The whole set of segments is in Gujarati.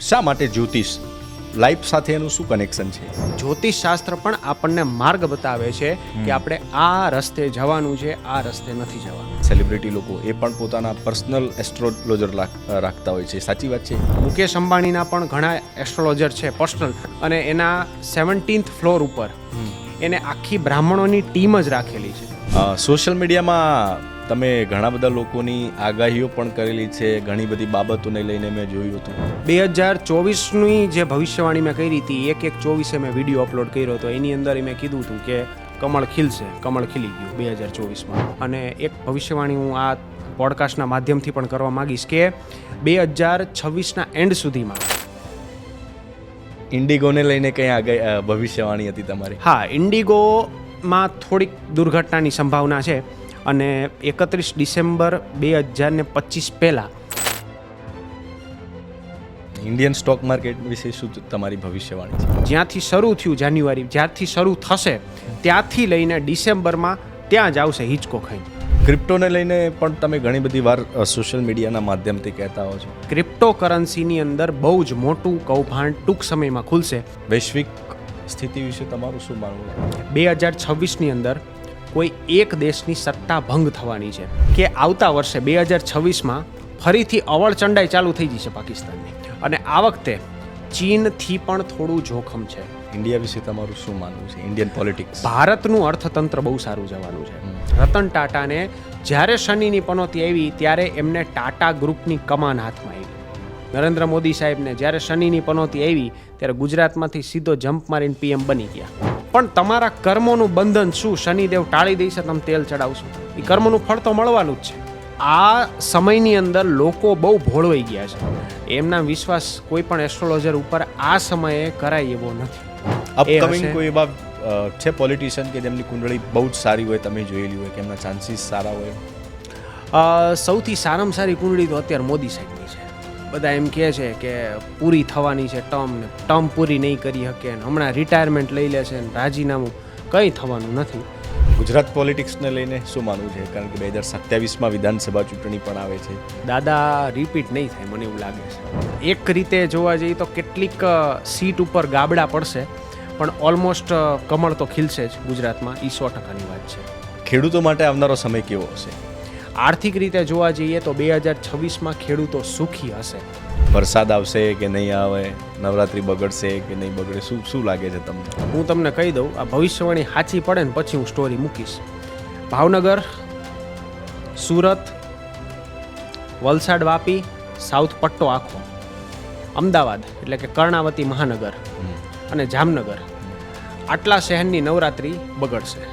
શા માટે જ્યોતિષ લાઈફ સાથે એનું શું કનેક્શન છે? જ્યોતિષ શાસ્ત્ર પણ આપણને માર્ગ બતાવે છે કે આપણે આ રસ્તે જવાનું છે, આ રસ્તે નથી જવાનું. સેલિબ્રિટી લોકો એ પણ પોતાના પર્સનલ એસ્ટ્રોલોજર રાખતા હોય છે, સાચી વાત છે? મુકેશ અંબાણીના પણ ઘણા એસ્ટ્રોલોજર છે પર્સનલ, અને એના 17th ફ્લોર ઉપર એને આખી બ્રાહ્મણોની ટીમ જ રાખેલી છે. સોશિયલ મીડિયામાં તમે ઘણા બધા લોકોની આગાહીઓ પણ કરેલી છે, ઘણી બધી બાબતોને લઈને મેં જોયું હતું. 2024ની જે ભવિષ્યવાણી મેં કરી હતી, 1/1/24 મેં વિડીયો અપલોડ કર્યો હતો. એની અંદર મેં કીધું હતું કે કમળ ખીલશે, કમળ ખીલી ગયું 2024માં. અને એક ભવિષ્યવાણી હું આ પોડકાસ્ટના માધ્યમથી પણ કરવા માંગીશ કે 2026ના એન્ડ સુધીમાં ઇન્ડિગોને લઈને કંઈ ભવિષ્યવાણી હતી તમારી? હા, ઇન્ડિગોમાં થોડીક દુર્ઘટનાની સંભાવના છે, અને 31 ડિસેમ્બર 2025 પહેલાં ઇન્ડિયન સ્ટોક માર્કેટ વિશે શું તમારી ભવિષ્યવાણી છે? જ્યાંથી શરૂ થયું જાન્યુઆરી, જ્યારથી શરૂ થશે ત્યાંથી લઈને ડિસેમ્બરમાં ત્યાં જ આવશે હિંચકો ખાઈને. ક્રિપ્ટોને લઈને પણ તમે ઘણી બધી વાર સોશિયલ મીડિયાના માધ્યમથી કહેતા હો છો. ક્રિપ્ટો કરન્સીની અંદર બહુ જ મોટું કૌભાંડ ટૂંક સમયમાં ખુલશે. વૈશ્વિક સ્થિતિ વિશે તમારું શું માનવું છે? 2026ની અંદર કોઈ એક દેશની સત્તા ભંગ થવાની છે કે આવતા વર્ષે 2026માં ફરીથી અવળચંડાઈ ચાલુ થઈ જશે પાકિસ્તાનની, અને આ વખતે ચીનથી પણ થોડું જોખમ છે. ઇન્ડિયા વિશે તમારું શું માનવું છે? Indian politics. ભારતનું અર્થતંત્ર બહુ સારું જવાનું છે. રતન ટાટાને જ્યારે શનિની પનોતી આવી ત્યારે એમને ટાટા ગ્રુપની કમાન હાથમાં આવી. નરેન્દ્ર મોદી સાહેબને જ્યારે શનિની પનોતી આવી ત્યારે ગુજરાતમાંથી સીધો જમ્પ મારીને પીએમ બની ગયા. પણ તમારા કર્મોનું બંધન શું શનિદેવ ટાળી દેશે? તમે તેલ ચડાવશો, એ કર્મનું ફળ તો મળવાનું જ છે. આ સમયની અંદર લોકો બહુ ભોળવાઈ ગયા છે. એમના વિશ્વાસ કોઈ પણ એસ્ટ્રોલોજર ઉપર આ સમયે કરાય એવો નથી. અપકમિંગ કોઈ એવા છે પોલિટિશિયન કે જેમની કુંડળી બહુ જ સારી હોય, તમે જોયેલી હોય, કે એમના ચાન્સીસ સારા હોય? સૌથી સારામાં સારી કુંડળી તો અત્યારે મોદી સાહેબની છે. બધા એમ કહે છે કે પૂરી થવાની છે ટર્મ પૂરી નહીં કરી શકે, હમણાં રિટાયરમેન્ટ લઈ લેશે, રાજીનામું, કંઈ થવાનું નથી. ગુજરાત પોલિટિક્સને લઈને શું માનવું છે? કારણ કે 2027માં વિધાનસભા ચૂંટણી પણ આવે છે. દાદા રિપીટ નહીં થાય મને એવું લાગે છે. એક રીતે જોવા જઈએ તો કેટલીક સીટ ઉપર ગાબડા પડશે, પણ ઓલમોસ્ટ કમળ તો ખીલશે જ ગુજરાતમાં, એ 100%ની વાત છે. ખેડૂતો માટે આવનારો સમય કેવો હશે? આર્થિક રીતે જોવા જઈએ તો 2026માં ખેડૂતો સુખી હશે. વરસાદ આવશે કે નહીં આવે? નવરાત્રી બગડશે કે નહીં બગડે? શું લાગે છે તમને? હું તમને કહી દઉં, આ ભવિષ્યવાણી સાચી પડે ને પછી હું સ્ટોરી મૂકીશ. ભાવનગર, સુરત, વલસાડ, વાપી, સાઉથ પટ્ટો આખો, અમદાવાદ એટલે કે કર્ણાવતી મહાનગર અને જામનગર, આટલા શહેરની નવરાત્રી બગડશે.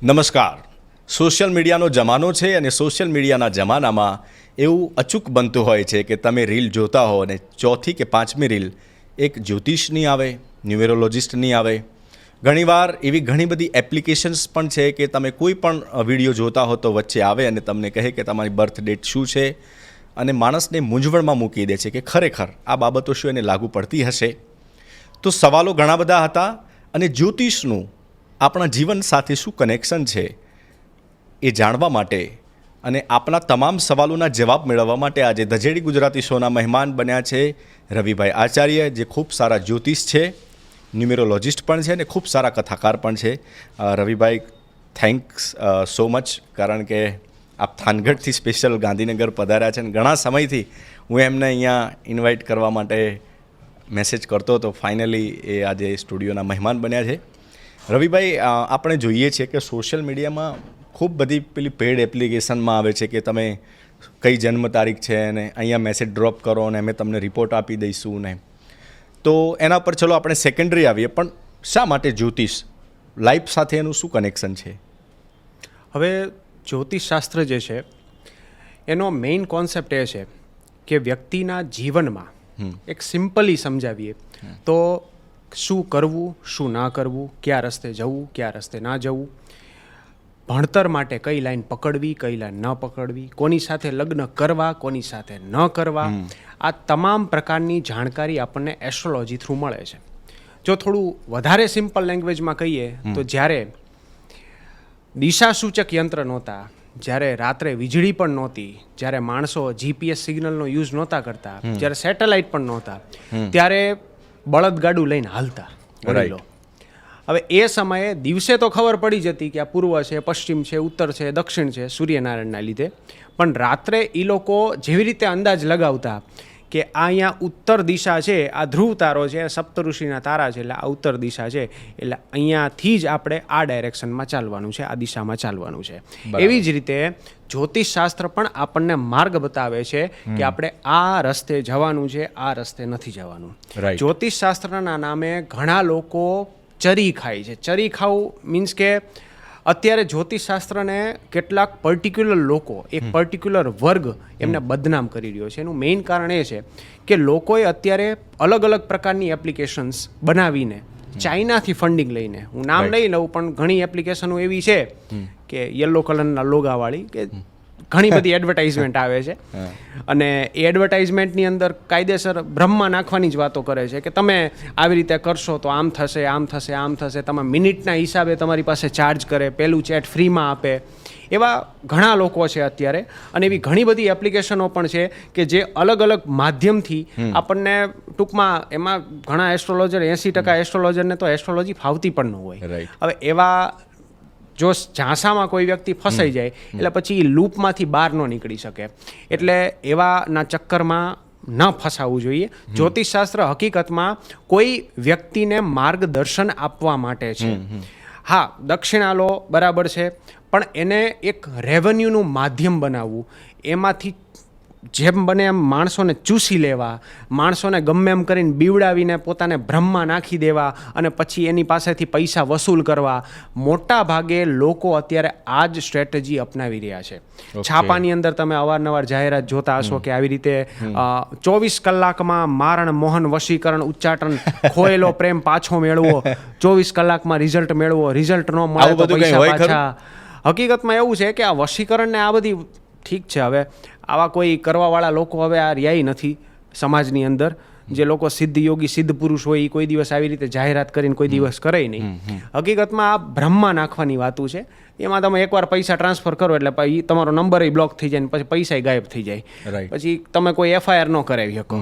નમસ્કાર. સોશિયલ મીડિયાનો જમાનો છે, અને સોશિયલ મીડિયાના જમાનામાં એવું અચૂક બનતું હોય છે કે તમે રીલ જોતા હો અને ચોથી કે પાંચમી રીલ એક જ્યોતિષની આવે, ન્યુમેરોલોજિસ્ટની આવે. ઘણીવાર એવી ઘણી બધી એપ્લિકેશન્સ પણ છે કે તમે કોઈ પણ વિડીયો જોતા હો તો વચ્ચે આવે અને તમને કહે કે તમારી બર્થ ડેટ શું છે, અને માણસને મૂંઝવણમાં મૂકી દે છે કે ખરેખર આ બાબતો શું એને લાગુ પડતી હશે. તો સવાલો ઘણા બધા હતા, અને જ્યોતિષનું આપણા જીવન સાથે શું કનેક્શન છે એ જાણવા માટે અને આપણા તમામ સવાલોના જવાબ મેળવવા માટે આજે ધજેડી ગુજરાતી શોના મહેમાન બન્યા છે રવિભાઈ આચાર્ય, જે ખૂબ સારા જ્યોતિષ છે, ન્યુમેરોલોજિસ્ટ પણ છે અને ખૂબ સારા કથાકાર પણ છે. રવિભાઈ, થેન્ક્સ સો મચ, કારણ કે આપ થાનગઢથી સ્પેશિયલ ગાંધીનગર પધાર્યા છે, અને ઘણા સમયથી હું એમને અહીંયા ઇન્વાઇટ કરવા માટે મેસેજ કરતો હતો. ફાઇનલી એ આજે સ્ટુડિયોના મહેમાન બન્યા છે. રવિભાઈ, આપણે જોઈએ છીએ કે સોશિયલ મીડિયામાં ખૂબ બધી પેલી પેડ એપ્લિકેશનમાં આવે છે કે તમે કઈ જન્મ તારીખ છે અને અહીંયા મેસેજ ડ્રોપ કરો અને અમે તમને રિપોર્ટ આપી દઈશું ને. તો એના પર ચલો આપણે સેકન્ડરી આવીએ, પણ શા માટે જ્યોતિષ લાઈફ સાથે એનું શું કનેક્શન છે? હવે જ્યોતિષશાસ્ત્ર જે છે એનો મેઇન કોન્સેપ્ટ એ છે કે વ્યક્તિના જીવનમાં એક સિમ્પલી સમજાવીએ તો શું કરવું, શું ના કરવું, કયા રસ્તે જવું, કયા રસ્તે ના જવું, ભણતર માટે કઈ લાઈન પકડવી, કઈ લાઈન ન પકડવી, કોની સાથે લગ્ન કરવા, કોની સાથે ન કરવા, આ તમામ પ્રકારની જાણકારી આપણને એસ્ટ્રોલોજી થ્રુ મળે છે. જો થોડું વધારે સિમ્પલ લેંગ્વેજમાં કહીએ તો જ્યારે દિશાસૂચક યંત્ર નહોતા, જ્યારે રાત્રે વીજળી પણ નહોતી, જ્યારે માણસો GPS સિગ્નલનો યુઝ નહોતા કરતા, જ્યારે સેટેલાઇટ પણ નહોતા, ત્યારે બળદગાડું લઈને હાલતા વડીલો. હવે એ સમયે દિવસે તો ખબર પડી જતી કે આ પૂર્વ છે, પશ્ચિમ છે, ઉત્તર છે, દક્ષિણ છે, સૂર્યનારાયણના લીધે, પણ રાત્રે એ લોકો જેવી રીતે અંદાજ લગાવતા કે આ અહીંયા ઉત્તર દિશા છે, આ ધ્રુવ તારો છે, સપ્તઋષિના તારા છે, એટલે આ ઉત્તર દિશા છે, એટલે અહીંયાથી જ આપણે આ ડાયરેક્શનમાં ચાલવાનું છે, આ દિશામાં ચાલવાનું છે. એવી જ રીતે જ્યોતિષશાસ્ત્ર પણ આપણને માર્ગ બતાવે છે કે આપણે આ રસ્તે જવાનું છે, આ રસ્તે નથી જવાનું. જ્યોતિષશાસ્ત્રના નામે ઘણા લોકો ચરી ખાય છે. ચરી ખાવું મીન્સ કે અત્યારે જ્યોતિષશાસ્ત્રને કેટલાક પર્ટિક્યુલર લોકો, એક પર્ટિક્યુલર વર્ગ એમને બદનામ કરી રહ્યો છે. એનું મેઇન કારણ એ છે કે લોકોએ અત્યારે અલગ અલગ પ્રકારની એપ્લિકેશન્સ બનાવીને ચાઇનાથી ફંડિંગ લઈને, હું નામ નહીં લઉં પણ ઘણી એપ્લિકેશનો એવી છે કે યલો કલરના લોગાવાળી કે ઘણી બધી એડવર્ટાઇઝમેન્ટ આવે છે અને એ એડવર્ટાઇઝમેન્ટની અંદર કાયદેસર બ્રહ્મા નાખવાની જ વાતો કરે છે કે તમે આવી રીતે કરશો તો આમ થશે, આમ થશે, આમ થશે, તમે મિનિટના હિસાબે તમારી પાસે ચાર્જ કરે, પહેલું ચેટ ફ્રીમાં આપે. એવા ઘણા લોકો છે અત્યારે અને એવી ઘણી બધી એપ્લિકેશનો પણ છે કે જે અલગ અલગ માધ્યમથી આપણને ટૂંકમાં, એમાં ઘણા એસ્ટ્રોલોજર 80% એસ્ટ્રોલોજરને તો એસ્ટ્રોલોજી ફાવતી પણ ન હોય. હવે એવા જો ઝાંસામાં કોઈ વ્યક્તિ ફસાઈ જાય એટલે પછી લૂપમાંથી બહાર ન નીકળી શકે. એટલે એવાના ચક્કરમાં ન ફસાવવું જોઈએ. જ્યોતિષશાસ્ત્ર હકીકતમાં કોઈ વ્યક્તિને માર્ગદર્શન આપવા માટે છે. હા, દક્ષિણા લો બરાબર છે, પણ એને એક રેવન્યુનું માધ્યમ બનાવવું, એમાંથી જેમ બને એમ માણસોને ચૂસી લેવા, માણસોને ગમે એમ કરીને બીવડાવીને પોતાને ભ્રમમાં નાખી દેવા અને પછી એની પાસેથી પૈસા વસૂલ કરવા, મોટા ભાગે લોકો અત્યારે આ જ સ્ટ્રેટેજી અપનાવી રહ્યા છે. છાપાની અંદર તમે અવારનવાર જાહેરાત જોતા હશો કે આવી રીતે 24 કલાકમાં મારણ, મોહન, વશીકરણ, ઉચ્ચાટન, ખોયેલો પ્રેમ પાછો મેળવો, 24 કલાકમાં રિઝલ્ટ મેળવો, રિઝલ્ટ ન મળે તો પૈસા પાછા. હકીકતમાં એવું છે કે આ વશીકરણ ને આ બધી ઠીક છે, હવે આવા કોઈ કરવાવાળા લોકો હવે આ રહ્યા નથી સમાજની અંદર. જે લોકો સિદ્ધ યોગી, સિદ્ધ પુરુષ હોય એ કોઈ દિવસ આવી રીતે જાહેરાત કરીને કોઈ દિવસ કરે નહીં. હકીકતમાં આ બ્રહ્મા નાખવાની વાતું છે. એમાં તમે એકવાર પૈસા ટ્રાન્સફર કરો એટલે પછી તમારો નંબર બ્લોક થઈ જાય ને પછી પૈસા ગાયબ થઈ જાય, પછી તમે કોઈ FIR ન કરાવી શકો.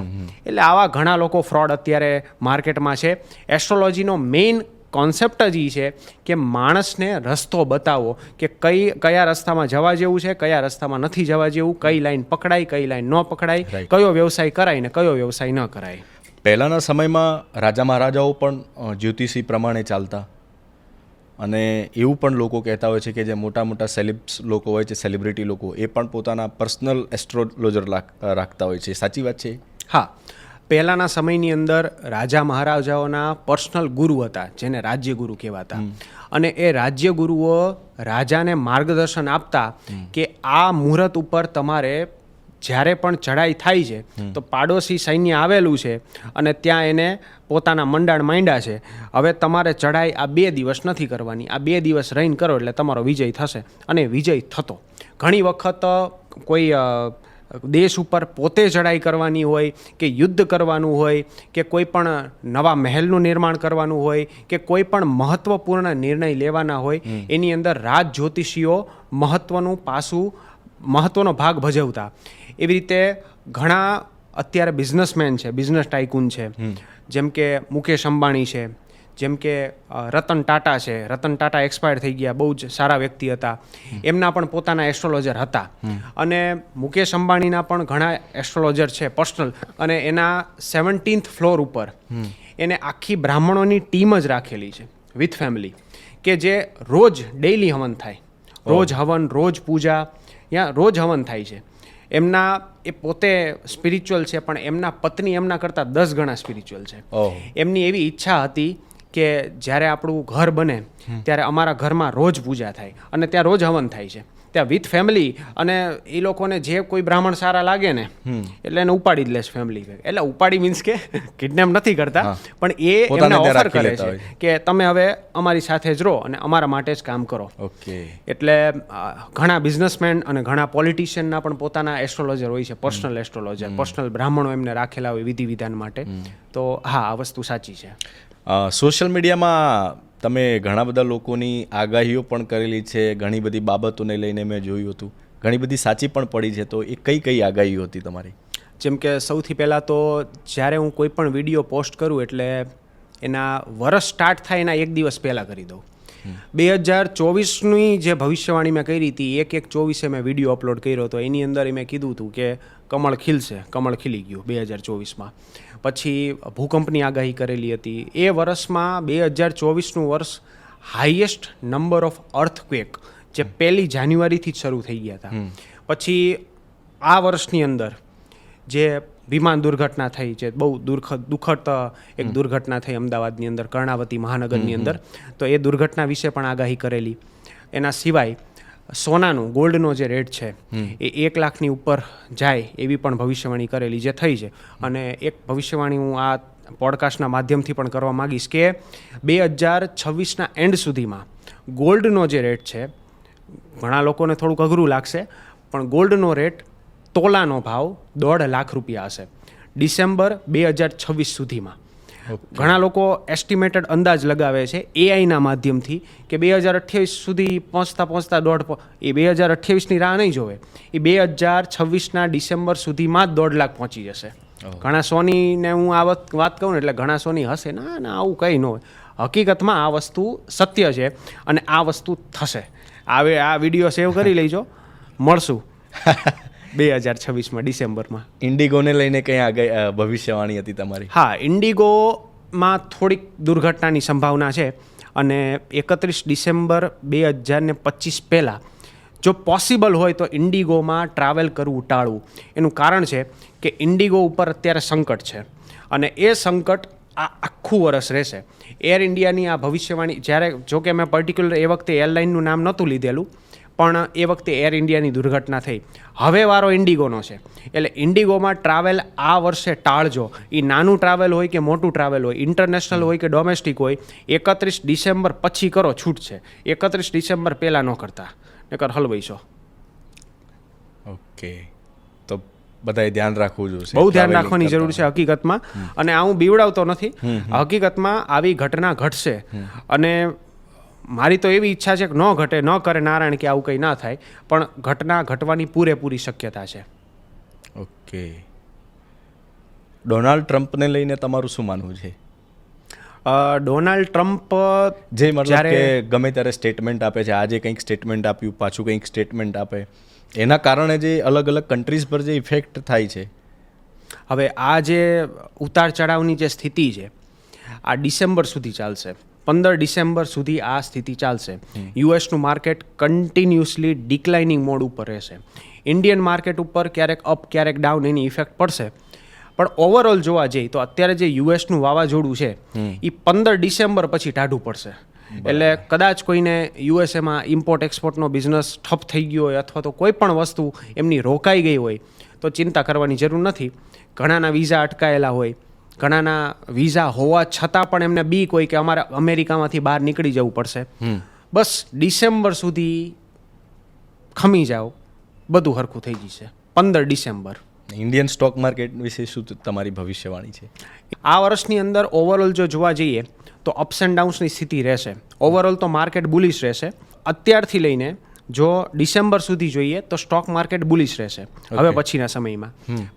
એટલે આવા ઘણા લોકો ફ્રોડ અત્યારે માર્કેટમાં છે. એસ્ટ્રોલોજીનો મેઇન કોન્સેપ્ટ જ એ છે કે માણસને રસ્તો બતાવો કે કયા રસ્તામાં જવા જેવું છે, કયા રસ્તામાં નથી જવા જેવું, કઈ લાઈન પકડાય, કઈ લાઈન ન પકડાય, કયો વ્યવસાય કરાય ને કયો વ્યવસાય ન કરાય. પહેલાંના સમયમાં રાજા મહારાજાઓ પણ જ્યોતિષી પ્રમાણે ચાલતા અને એવું પણ લોકો કહેતા હોય છે કે જે મોટા મોટા સેલિબ્સ લોકો હોય છે, સેલિબ્રિટી લોકો, એ પણ પોતાના પર્સનલ એસ્ટ્રોલોજર રાખતા હોય છે. સાચી વાત છે? હા, પહેલાંના સમયની અંદર રાજા મહારાજાઓના પર્સનલ ગુરુ હતા જેને રાજ્યગુરુ કહેવાતા, અને એ રાજ્યગુરુઓ રાજાને માર્ગદર્શન આપતા કે આ મુહૂર્ત ઉપર તમારે જ્યારે પણ ચડાઈ થાય છે તો પાડોશી સૈન્ય આવેલું છે અને ત્યાં એને પોતાના મંડાણ માંડ્યા છે, હવે તમારે ચડાઈ આ 2 દિવસ નથી કરવાની, આ 2 દિવસ રહીને કરો એટલે તમારો વિજય થશે. અને વિજય થતો. ઘણી વખત કોઈ દેશ ઉપર પોતે ચડાઈ કરવાની હોય કે યુદ્ધ કરવાનું હોય કે કોઈ પણ નવા મહેલનું નિર્માણ કરવાનું હોય કે કોઈ પણ મહત્વપૂર્ણ નિર્ણય લેવાના હોય, એની અંદર રાજ જ્યોતિષીઓ મહત્વનો ભાગ ભજવતા. એવી રીતે ઘણા અત્યારે બિઝનેસમેન છે, બિઝનેસ ટાઇકૂન છે, જેમ કે મુકેશ અંબાણી છે, જેમ કે રતન ટાટા છે. રતન ટાટા એક્સપાયર થઈ ગયા, બહુ જ સારા વ્યક્તિ હતા. એમના પણ પોતાના એસ્ટ્રોલોજર હતા અને મુકેશ અંબાણીના પણ ઘણા એસ્ટ્રોલોજર છે પર્સનલ. અને એના 17th ફ્લોર ઉપર એને આખી બ્રાહ્મણોની ટીમ જ રાખેલી છે વિથ ફેમિલી, કે જે રોજ ડેઇલી હવન થાય, રોજ હવન, રોજ પૂજા, ત્યાં રોજ હવન થાય છે. એમના એ પોતે સ્પિરિચ્યુઅલ છે પણ એમના પત્ની એમના કરતાં 10 ગણા સ્પિરિચ્યુઅલ છે. એમની એવી ઈચ્છા હતી કે જ્યારે આપણું ઘર બને ત્યારે અમારા ઘરમાં રોજ પૂજા થાય અને ત્યાં રોજ હવન થાય છે. ત્યાં વિથ ફેમિલી, અને એ લોકોને જે કોઈ બ્રાહ્મણ સારા લાગે ને એટલે એને ઉપાડી જ લેશે ફેમિલી. એટલે ઉપાડી મીન્સ કે કિડનેપ નથી કરતા, પણ એ એમને ઓફર કરે છે કે તમે હવે અમારી સાથે જ રહો અને અમારા માટે જ કામ કરો. ઓકે. એટલે ઘણા બિઝનેસમેન અને ઘણા પોલિટિશિયનના પણ પોતાના એસ્ટ્રોલોજર હોય છે, પર્સનલ એસ્ટ્રોલોજર, પર્સનલ બ્રાહ્મણો એમને રાખેલા હોય વિધિ વિધાન માટે. તો હા, આ વસ્તુ સાચી છે. સોશિયલ મીડિયામાં તમે ઘણા બધા લોકોની આગાહીઓ પણ કરેલી છે, ઘણી બધી બાબતોને લઈને મેં જોયું હતું, ઘણી બધી સાચી પણ પડી છે. તો એ કઈ કઈ આગાહીઓ હતી તમારી? જેમ કે સૌથી પહેલાં તો જ્યારે હું કોઈ પણ વિડીયો પોસ્ટ કરું એટલે એના વરસ સ્ટાર્ટ થાય એના એક દિવસ પહેલાં કરી દઉં. 2024ની જે ભવિષ્યવાણી મેં કરી હતી, 1/1/24 મેં વિડીયો અપલોડ કર્યો હતો. એની અંદર મેં કીધું હતું કે કમળ ખીલશે, કમળ ખીલી ગયું 2024માં. પછી ભૂકંપની આગાહી કરેલી હતી. એ વર્ષમાં 2024નું વર્ષ હાઈએસ્ટ નંબર ઓફ અર્થક્વેક જે 1 જાન્યુઆરીથી જ શરૂ થઈ ગયા હતા. પછી આ વર્ષની અંદર જે વિમાન દુર્ઘટના થઈ છે, બહુ દુઃખદ એક દુર્ઘટના થઈ અમદાવાદની અંદર, કર્ણાવતી મહાનગરની અંદર, તો એ દુર્ઘટના વિશે પણ આગાહી કરેલી. એના સિવાય સોનાનું, ગોલ્ડનો જે રેટ છે એ 1 લાખની ઉપર જાય એવી પણ ભવિષ્યવાણી કરેલી જે થઈ છે. અને એક ભવિષ્યવાણી હું આ પોડકાસ્ટના માધ્યમથી પણ કરવા માગીશ કે 2026ના એન્ડ સુધીમાં ગોલ્ડનો જે રેટ છે, ઘણા લોકોને થોડુંક અઘરું લાગશે, પણ ગોલ્ડનો રેટ તોલાનો ભાવ 1.5 લાખ રૂપિયા હશે ડિસેમ્બર 2026 સુધીમાં. ઘણા લોકો એસ્ટિમેટેડ અંદાજ લગાવે છે એઆઈના માધ્યમથી કે 2028 સુધી પહોંચતા 2028ની રાહ નહીં જોવે, એ 2026ના ડિસેમ્બર સુધીમાં જ 1.5 લાખ પહોંચી જશે. ઘણા સોનીને હું આ વાત કહું ને એટલે ઘણા સોની હશે, ના ના આવું કંઈ ન હોય. હકીકતમાં આ વસ્તુ સત્ય છે અને આ વસ્તુ થશે. આ વિડીયો સેવ કરી લેજો, મળશું 2026માં ડિસેમ્બરમાં. ઇન્ડિગોને લઈને કંઈ ભવિષ્યવાણી હતી તમારી? હા, ઇન્ડિગોમાં થોડીક દુર્ઘટનાની સંભાવના છે અને 31 ડિસેમ્બર 2025 પહેલાં જો પોસિબલ હોય તો ઇન્ડિગોમાં ટ્રાવેલ કરવું ટાળવું. એનું કારણ છે કે ઇન્ડિગો ઉપર અત્યારે સંકટ છે અને એ સંકટ આ આખું વર્ષ રહેશે. એર ઇન્ડિયાની આ ભવિષ્યવાણી, જ્યારે જોકે મેં પર્ટિક્યુલર એ વખતે એરલાઇનનું નામ નહોતું લીધેલું, પણ એ વખતે એર ઇન્ડિયાની દુર્ઘટના થઈ. હવે વારો ઇન્ડિગોનો છે, એટલે ઇન્ડિગોમાં ટ્રાવેલ આ વર્ષે ટાળજો. એ નાનું ટ્રાવેલ હોય કે મોટું ટ્રાવેલ હોય, ઇન્ટરનેશનલ હોય કે ડોમેસ્ટિક હોય, 31 ડિસેમ્બર પછી કરો, છૂટ છે. 31 ડિસેમ્બર પહેલાં ન કરતા, નકર હલવાઈશો. ઓકે, તો બધાએ ધ્યાન રાખવું જોઈએ, બહુ ધ્યાન રાખવાની જરૂર છે હકીકતમાં. અને આ હું બીવડાવતો નથી, હકીકતમાં આવી ઘટના ઘટશે અને મારી તો એવી ઈચ્છા છે કે ન ઘટે, ન કરે નારાયણ કે આવું કંઈ ના થાય, પણ ઘટના ઘટવાની પૂરેપૂરી શક્યતા છે. ઓકે. ડોનાલ્ડ ટ્રમ્પને લઈને તમારું શું માનવું છે? ડોનાલ્ડ ટ્રમ્પ જે મતલબ કે ગમે ત્યારે સ્ટેટમેન્ટ આપે છે, આજે કંઈક સ્ટેટમેન્ટ આપ્યું, પાછું કંઈક સ્ટેટમેન્ટ આપે, એના કારણે જે અલગ અલગ કન્ટ્રીઝ પર જે ઇફેક્ટ થાય છે. હવે આ જે ઉતાર ચઢાવની જે સ્થિતિ છે આ ડિસેમ્બર સુધી ચાલશે. 15 ડિસેમ્બર સુધી આ સ્થિતિ ચાલશે. યુએસનું માર્કેટ કન્ટિન્યુઅસલી ડિક્લાઇનિંગ મોડ ઉપર રહેશે. ઇન્ડિયન માર્કેટ ઉપર ક્યારેક અપ ક્યારેક ડાઉન એની ઇફેક્ટ પડશે, પણ ઓવરઓલ જોવા જઈએ તો અત્યારે જે યુએસનું વાવાઝોડું છે એ 15 ડિસેમ્બર પછી ટાઢું પડશે. એટલે કદાચ કોઈને યુએસએમાં ઇમ્પોર્ટ એક્સપોર્ટનો બિઝનેસ ઠપ થઈ ગયો હોય અથવા તો કોઈ પણ વસ્તુ એમની રોકાઈ ગઈ હોય તો ચિંતા કરવાની જરૂર નથી. ઘણાના વિઝા અટકાયેલા હોય, ઘણાના વિઝા હોવા છતાં પણ એમને બીક હોય કે અમારે અમેરિકામાંથી બહાર નીકળી જવું પડશે. બસ ડિસેમ્બર સુધી ખમી જાઓ, બધું હરખું થઈ જશે. 15 ડિસેમ્બર. ઇન્ડિયન સ્ટોક માર્કેટ વિશે શું તમારી ભવિષ્યવાણી છે? આ વર્ષની અંદર ઓવરઓલ જો જોવા જઈએ તો અપ્સ એન્ડ ડાઉન્સની સ્થિતિ રહેશે. ઓવરઓલ તો માર્કેટ બુલિશ રહેશે. અત્યારથી લઈને જો ડિસેમ્બર સુધી જોઈએ તો સ્ટોક માર્કેટ બુલિશ રહેશે. હવે પછીના સમયમાં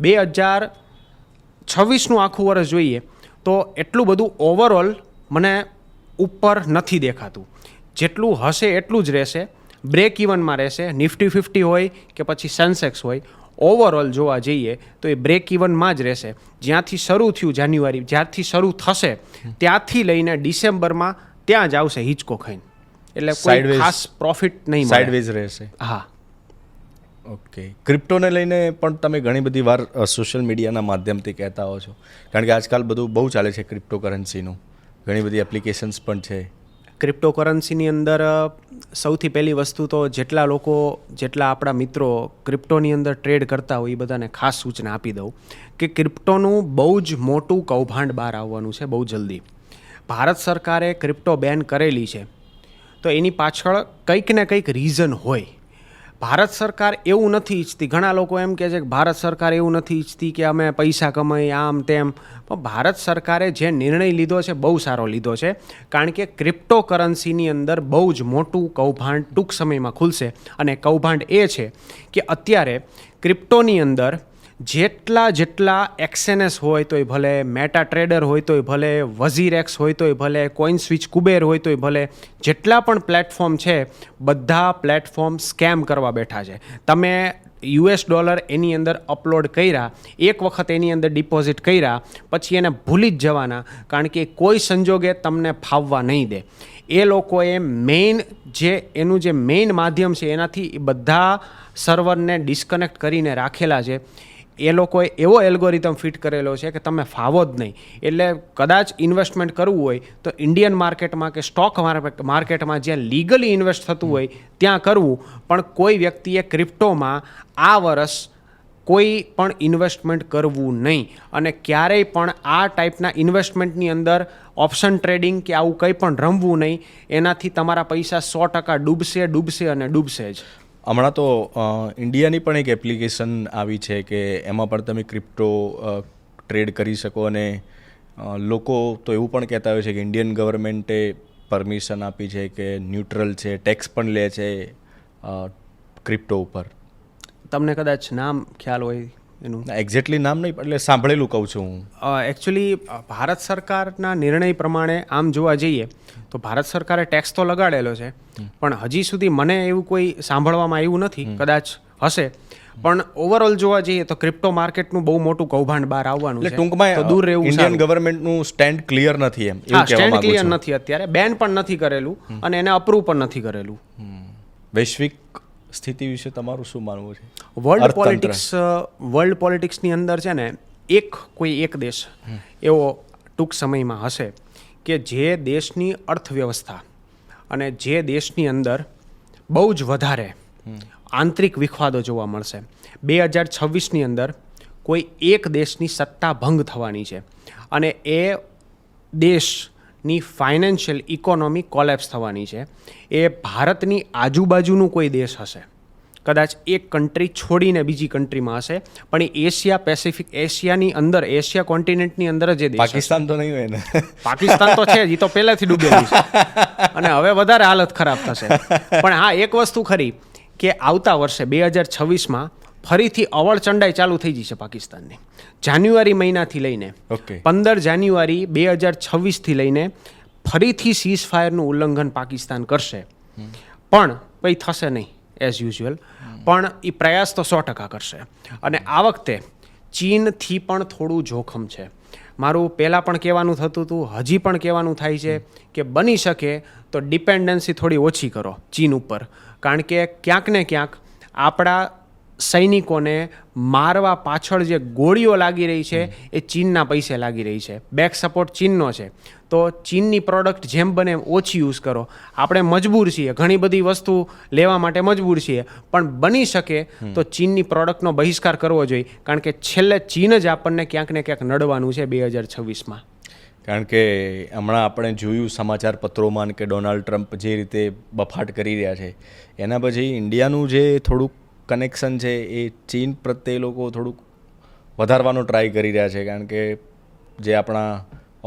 2026નું આખું વર્ષ જોઈએ તો એટલું બધું ઓવરઓલ મને ઉપર નથી દેખાતું. જેટલું હશે એટલું જ રહેશે, બ્રેક ઇવનમાં રહેશે. નિફ્ટી 50 હોય કે પછી સેન્સેક્સ હોય, ઓવરઓલ જોવા જઈએ તો એ બ્રેક ઇવનમાં જ રહેશે. જ્યાંથી શરૂ થયું જાન્યુઆરી, જ્યારથી શરૂ થશે ત્યાંથી લઈને ડિસેમ્બરમાં ત્યાં જ આવશે હિંચકો ખાઈને. એટલે કોઈ ખાસ પ્રોફિટ નહીં મળે, સાઇડવેઝ રહેશે. હા. ઓકે. ક્રિપ્ટોને લઈને પણ તમે ઘણી બધી વાર સોશિયલ મીડિયાના માધ્યમથી કહેતા હો છો, કારણ કે આજકાલ બધું બહુ ચાલે છે ક્રિપ્ટો કરન્સીનું, ઘણી બધી એપ્લિકેશન્સ પણ છે. ક્રિપ્ટોકરન્સીની અંદર સૌથી પહેલી વસ્તુ તો જેટલા આપણા મિત્રો ક્રિપ્ટોની અંદર ટ્રેડ કરતા હોય એ બધાને ખાસ સૂચના આપી દઉં કે ક્રિપ્ટોનું બહુ જ મોટું કૌભાંડ બહાર આવવાનું છે બહુ જલ્દી. ભારત સરકારે ક્રિપ્ટો બેન કરેલી છે તો એની પાછળ કંઈક ને કંઈક રીઝન હોય. ભારત સરકાર એવું નથી ઈચ્છતી, ઘણા લોકો એમ કહે છે કે ભારત સરકાર એવું નથી ઈચ્છતી કે અમે પૈસા કમાઈ આમ તેમ, પણ ભારત સરકારે જે નિર્ણય લીધો છે બહુ સારો લીધો છે, કારણ કે ક્રિપ્ટોકરન્સીની અંદર બહુ જ મોટું કૌભાંડ ટૂંક સમયમાં ખુલશે. અને કૌભાંડ એ છે કે અત્યારે ક્રિપ્ટોની અંદર જેટલા એક્સએનએસ હોય તોય ભલે, મેટા ટ્રેડર હોય તોય ભલે, વઝીરેક્સ હોય તોય ભલે, કોઈન સ્વિચ કુબેર હોય તોય ભલે, જેટલા પણ પ્લેટફોર્મ છે બધા પ્લેટફોર્મ સ્કેમ કરવા બેઠા છે. તમે $US એની અંદર અપલોડ કર્યા, એક વખત એની અંદર ડિપોઝિટ કર્યા પછી એને ભૂલી જ જવાના, કારણ કે કોઈ સંજોગે તમને ફાવવા નહીં દે. એ લોકોએ એનું જે મેઇન માધ્યમ છે એનાથી બધા સર્વરને ડિસ્કનેક્ટ કરીને રાખેલા છે. એ લોકોએ એવો એલ્ગોરિધમ ફિટ કરેલો છે કે તમે ફાવો જ નહીં. એટલે કદાચ ઇન્વેસ્ટમેન્ટ કરવું હોય તો ઇન્ડિયન માર્કેટમાં કે સ્ટોક માર્કેટમાં જ્યાં લીગલી ઇન્વેસ્ટ થતું હોય ત્યાં કરવું, પણ કોઈ વ્યક્તિએ ક્રિપ્ટોમાં આ વર્ષ કોઈ પણ ઇન્વેસ્ટમેન્ટ કરવું નહીં. અને ક્યારેય પણ આ ટાઈપના ઇન્વેસ્ટમેન્ટની અંદર ઓપ્શન ટ્રેડિંગ કે આવું કંઈ પણ રમવું નહીં. એનાથી તમારા પૈસા 100% ડૂબશે અને ડૂબશે જ. હમણાં તો ઇન્ડિયાની પણ એક એપ્લિકેશન આવી છે કે એમાં પણ તમે ક્રિપ્ટો ટ્રેડ કરી શકો, અને લોકો તો એવું પણ કહેતા હોય છે કે ઇન્ડિયન ગવર્મેન્ટે પરમિશન આપી છે કે ન્યુટ્રલ છે, ટેક્સ પણ લે છે ક્રિપ્ટો ઉપર. તમને કદાચ નામ ખ્યાલ હોય એનું? એક્ઝેક્ટલી નામ નહીં, એટલે સાંભળેલું કહું છું હું. એકચ્યુઅલી ભારત સરકારના નિર્ણય પ્રમાણે આમ જોવા જઈએ તો ભારત સરકારે ટેક્સ તો લગાડેલો છે, પણ હજી સુધી મને એવું કોઈ સાંભળવામાં આવ્યું નથી, કદાચ હશે. પણ ઓવરઓલ જોવા જઈએ તો ક્રિપ્ટો માર્કેટનું બહુ મોટું કૌભાંડ બહાર આવવાનું છે. ટૂંકમાં તો દૂર રહેવું ઇન્ડિયન ગવર્મેન્ટનું સ્ટેન્ડ ક્લિયર નથી, એમ સ્ટેન્ડ ક્લિયર નથી. અત્યારે બેન પણ નથી કરેલું અને એને અપ્રૂવ પણ નથી કરેલું. વૈશ્વિક સ્થિતિ વિશે તમારું શું માનવું છે? વર્લ્ડ પોલિટિક્સની અંદર છે ને કોઈ એક દેશ એવો ટૂંક સમયમાં હશે કે જે દેશની અર્થવ્યવસ્થા અને જે દેશની અંદર બહુ જ વધારે આંતરિક વિખવાદો જોવા મળશે. 2026ની અંદર કોઈ એક દેશની સત્તા ભંગ થવાની છે અને એ દેશની ફાઇનાન્શિયલ ઇકોનોમી કોલેપ્સ થવાની છે. એ ભારતની આજુબાજુનું કોઈ દેશ હશે, કદાચ એક કન્ટ્રી છોડીને બીજી કન્ટ્રીમાં હશે, પણ એ એશિયાની અંદર, એશિયા કોન્ટિનેન્ટની અંદર જ એ દેશ. પાકિસ્તાન તો નહીં હોય ને? પાકિસ્તાન તો છે જ, એ તો પહેલાથી ડૂબેલું છે અને હવે વધારે હાલત ખરાબ થશે. પણ હા, એક વસ્તુ ખરી કે આવતા વર્ષે 2026માં ફરીથી અવળચંડાઈ ચાલુ થઈ જશે પાકિસ્તાનની. જાન્યુઆરી મહિનાથી લઈને 15 જાન્યુઆરી 2026થી લઈને ફરીથી સીઝ ફાયરનું ઉલ્લંઘન પાકિસ્તાન કરશે, પણ કંઈ થશે નહીં એઝ યુઝ્યુઅલ. પણ એ પ્રયાસ તો 100% કરશે. અને આ વખતે ચીનથી પણ થોડું જોખમ છે. મારું પહેલાં પણ કહેવાનું થતું હતું, હજી પણ કહેવાનું થાય છે કે બની શકે તો ડિપેન્ડન્સી થોડી ઓછી કરો ચીન ઉપર, કારણ કે ક્યાંક ને ક્યાંક આપણા સૈનિકોને મારવા પાછળ જે ગોળીઓ લાગી રહી છે એ ચીનના પૈસે લાગી રહી છે. બેક સપોર્ટ ચીનનો છે, તો ચીનની પ્રોડક્ટ જેમ બને એમ ઓછી યુઝ કરો. આપણે મજબૂર છીએ, ઘણી બધી વસ્તુ લેવા માટે મજબૂર છીએ, પણ બની શકે તો ચીનની પ્રોડક્ટનો બહિષ્કાર કરવો જોઈએ, કારણ કે છેલ્લે ચીન જ આપણને ક્યાંક ને ક્યાંક નડવાનું છે 2026માં. કારણ કે હમણાં આપણે જોયું સમાચાર પત્રોમાં કે ડોનાલ્ડ ટ્રમ્પ જે રીતે બફાટ કરી રહ્યા છે, એના પછી ઇન્ડિયાનું જે થોડુંક કનેક્શન છે એ ચીન પ્રત્યે લોકો થોડુંક વધારવાનો ટ્રાય કરી રહ્યા છે. કારણ કે જે આપણા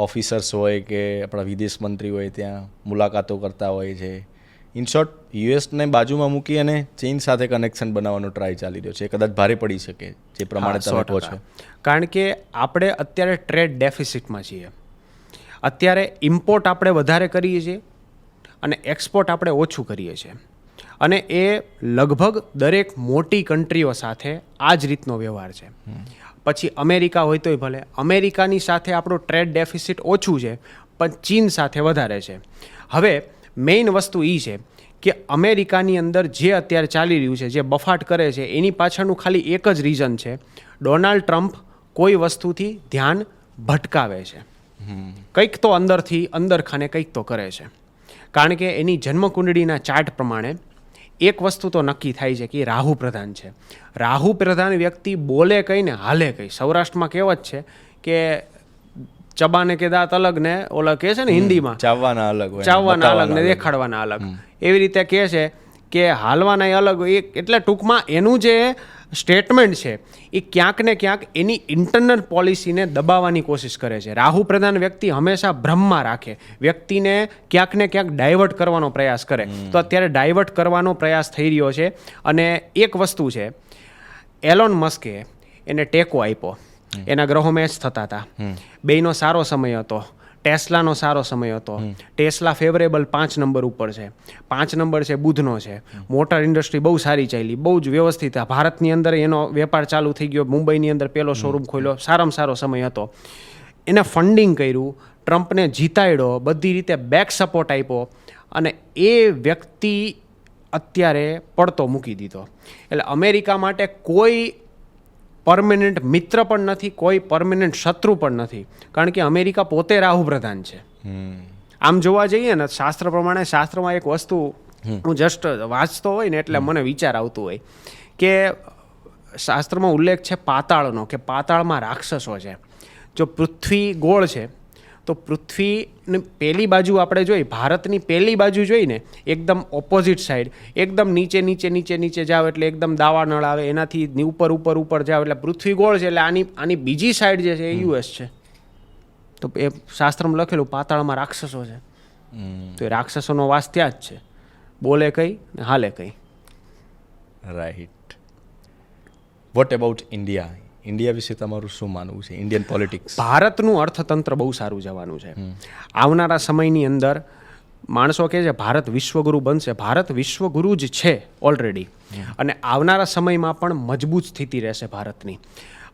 ઓફિસર્સ હોય કે આપણા વિદેશ મંત્રી હોય ત્યાં મુલાકાતો કરતા હોય છે. ઇન શોર્ટ, યુએસને બાજુમાં મૂકી અને ચીન સાથે કનેક્શન બનાવવાનો ટ્રાય ચાલી રહ્યો છે. કદાચ ભારે પડી શકે જે પ્રમાણે તમે કહો છો. કારણ કે આપણે અત્યારે ટ્રેડ ડેફિસિટમાં છીએ. અત્યારે ઇમ્પોર્ટ આપણે વધારે કરીએ છીએ અને એક્સપોર્ટ આપણે ઓછું કરીએ છીએ, અને એ લગભગ દરેક મોટી કન્ટ્રીઓ સાથે આ જ રીતનો વ્યવહાર છે. પછી અમેરિકા હોય તોય ભલે, અમેરિકાની સાથે આપણું ટ્રેડ ડેફિસિટ ઓછું છે, પણ ચીન સાથે વધારે છે. હવે મેઇન વસ્તુ એ છે કે અમેરિકાની અંદર જે અત્યારે ચાલી રહ્યું છે, જે બફાટ કરે છે, એની પાછળનું ખાલી એક જ રીઝન છે, ડોનાલ્ડ ટ્રમ્પ કોઈ વસ્તુથી ધ્યાન ભટકાવે છે. કંઈક તો અંદરથી અંદરખાને કંઈક તો કરે છે. કારણ કે એની જન્મકુંડળીના ચાર્ટ પ્રમાણે એક વસ્તુ તો નક્કી થાય છે કે એ રાહુ પ્રધાન છે. રાહુ પ્રધાન વ્યક્તિ બોલે કંઈ ને હાલે કંઈ. સૌરાષ્ટ્રમાં કહેવત છે કે ચબાને કે દાંત અલગ ને ઓલા કહે છે ને હિન્દીમાં ચાવવાના અલગ હોય, ચાવવાના અલગ ને બતાવવાના દેખાડવાના અલગ. એવી રીતે કહે છે કે હાલવાના અલગ. એટલે ટૂંકમાં એનું જે સ્ટેટમેન્ટ છે એ ક્યાંક ને ક્યાંક એની ઇન્ટરનલ પોલિસીને દબાવવાની કોશિશ કરે છે. રાહુ પ્રધાન વ્યક્તિ હંમેશા ભ્રમમાં રાખે, વ્યક્તિને ક્યાંક ને ક્યાંક ડાયવર્ટ કરવાનો પ્રયાસ કરે. તો અત્યારે ડાયવર્ટ કરવાનો પ્રયાસ થઈ રહ્યો છે. અને એક વસ્તુ છે, એલોન મસ્કે એને ટેકો આપ્યો, એના ગ્રહો મેચ થતા હતા, બેયનો સારો સમય હતો. ટેસ્લાનો સારો સમય હતો. ટેસ્લા ફેવરેબલ 5 નંબર ઉપર છે. 5 નંબર છે બુધનો છે. મોટર ઇન્ડસ્ટ્રી બહુ સારી ચાલી, બહુ જ વ્યવસ્થિત. ભારતની અંદર એનો વેપાર ચાલુ થઈ ગયો, મુંબઈની અંદર પહેલો શોરૂમ ખોલ્યો, સારામાં સારો સમય હતો. એને ફંડિંગ કર્યું, ટ્રમ્પને જીતાડ્યો, બધી રીતે બેક સપોર્ટ આપ્યો, અને એ વ્યક્તિ અત્યારે પડતો મૂકી દીધો. એટલે અમેરિકા માટે કોઈ પરમેનન્ટ મિત્ર પણ નથી, કોઈ પરમેનન્ટ શત્રુ પણ નથી, કારણ કે અમેરિકા પોતે રાહુ પ્રધાન છે. આમ જોવા જઈએ ને શાસ્ત્ર પ્રમાણે, શાસ્ત્રમાં એક વસ્તુ હું જસ્ટ વાંચતો હોય ને એટલે મને વિચાર આવતું હોય કે શાસ્ત્રમાં ઉલ્લેખ છે પાતાળનો, કે પાતાળમાં રાક્ષસો છે. જો પૃથ્વી ગોળ છે તો પૃથ્વીની પહેલી બાજુ આપણે જોઈ, ભારતની પહેલી બાજુ જોઈને એકદમ ઓપોઝિટ સાઈડ, એકદમ નીચે નીચે નીચે નીચે જાવ એટલે એકદમ દાવાનળ આવે, એનાથી ઉપર ઉપર ઉપર જાવ એટલે પૃથ્વી ગોળ છે. એટલે આની બીજી સાઈડ જે છે એ યુએસ છે. તો એ શાસ્ત્રમાં લખેલું પાતાળમાં રાક્ષસો છે. તો એ રાક્ષસોનો વાસ ત્યાં જ છે, બોલે કઈ ને હાલે કઈ. Right. What about India? India વિશે તમારું શું માનવું છે? Indian politics. ભારતનું અર્થતંત્ર બહુ સારું જવાનું છે. આવનારા સમયની અંદર માણસો કહે છે ભારત વિશ્વગુરુ બનશે. ભારત વિશ્વગુરુ જ છે ઓલરેડી, અને આવનારા સમયમાં પણ મજબૂત સ્થિતિ રહેશે ભારતની.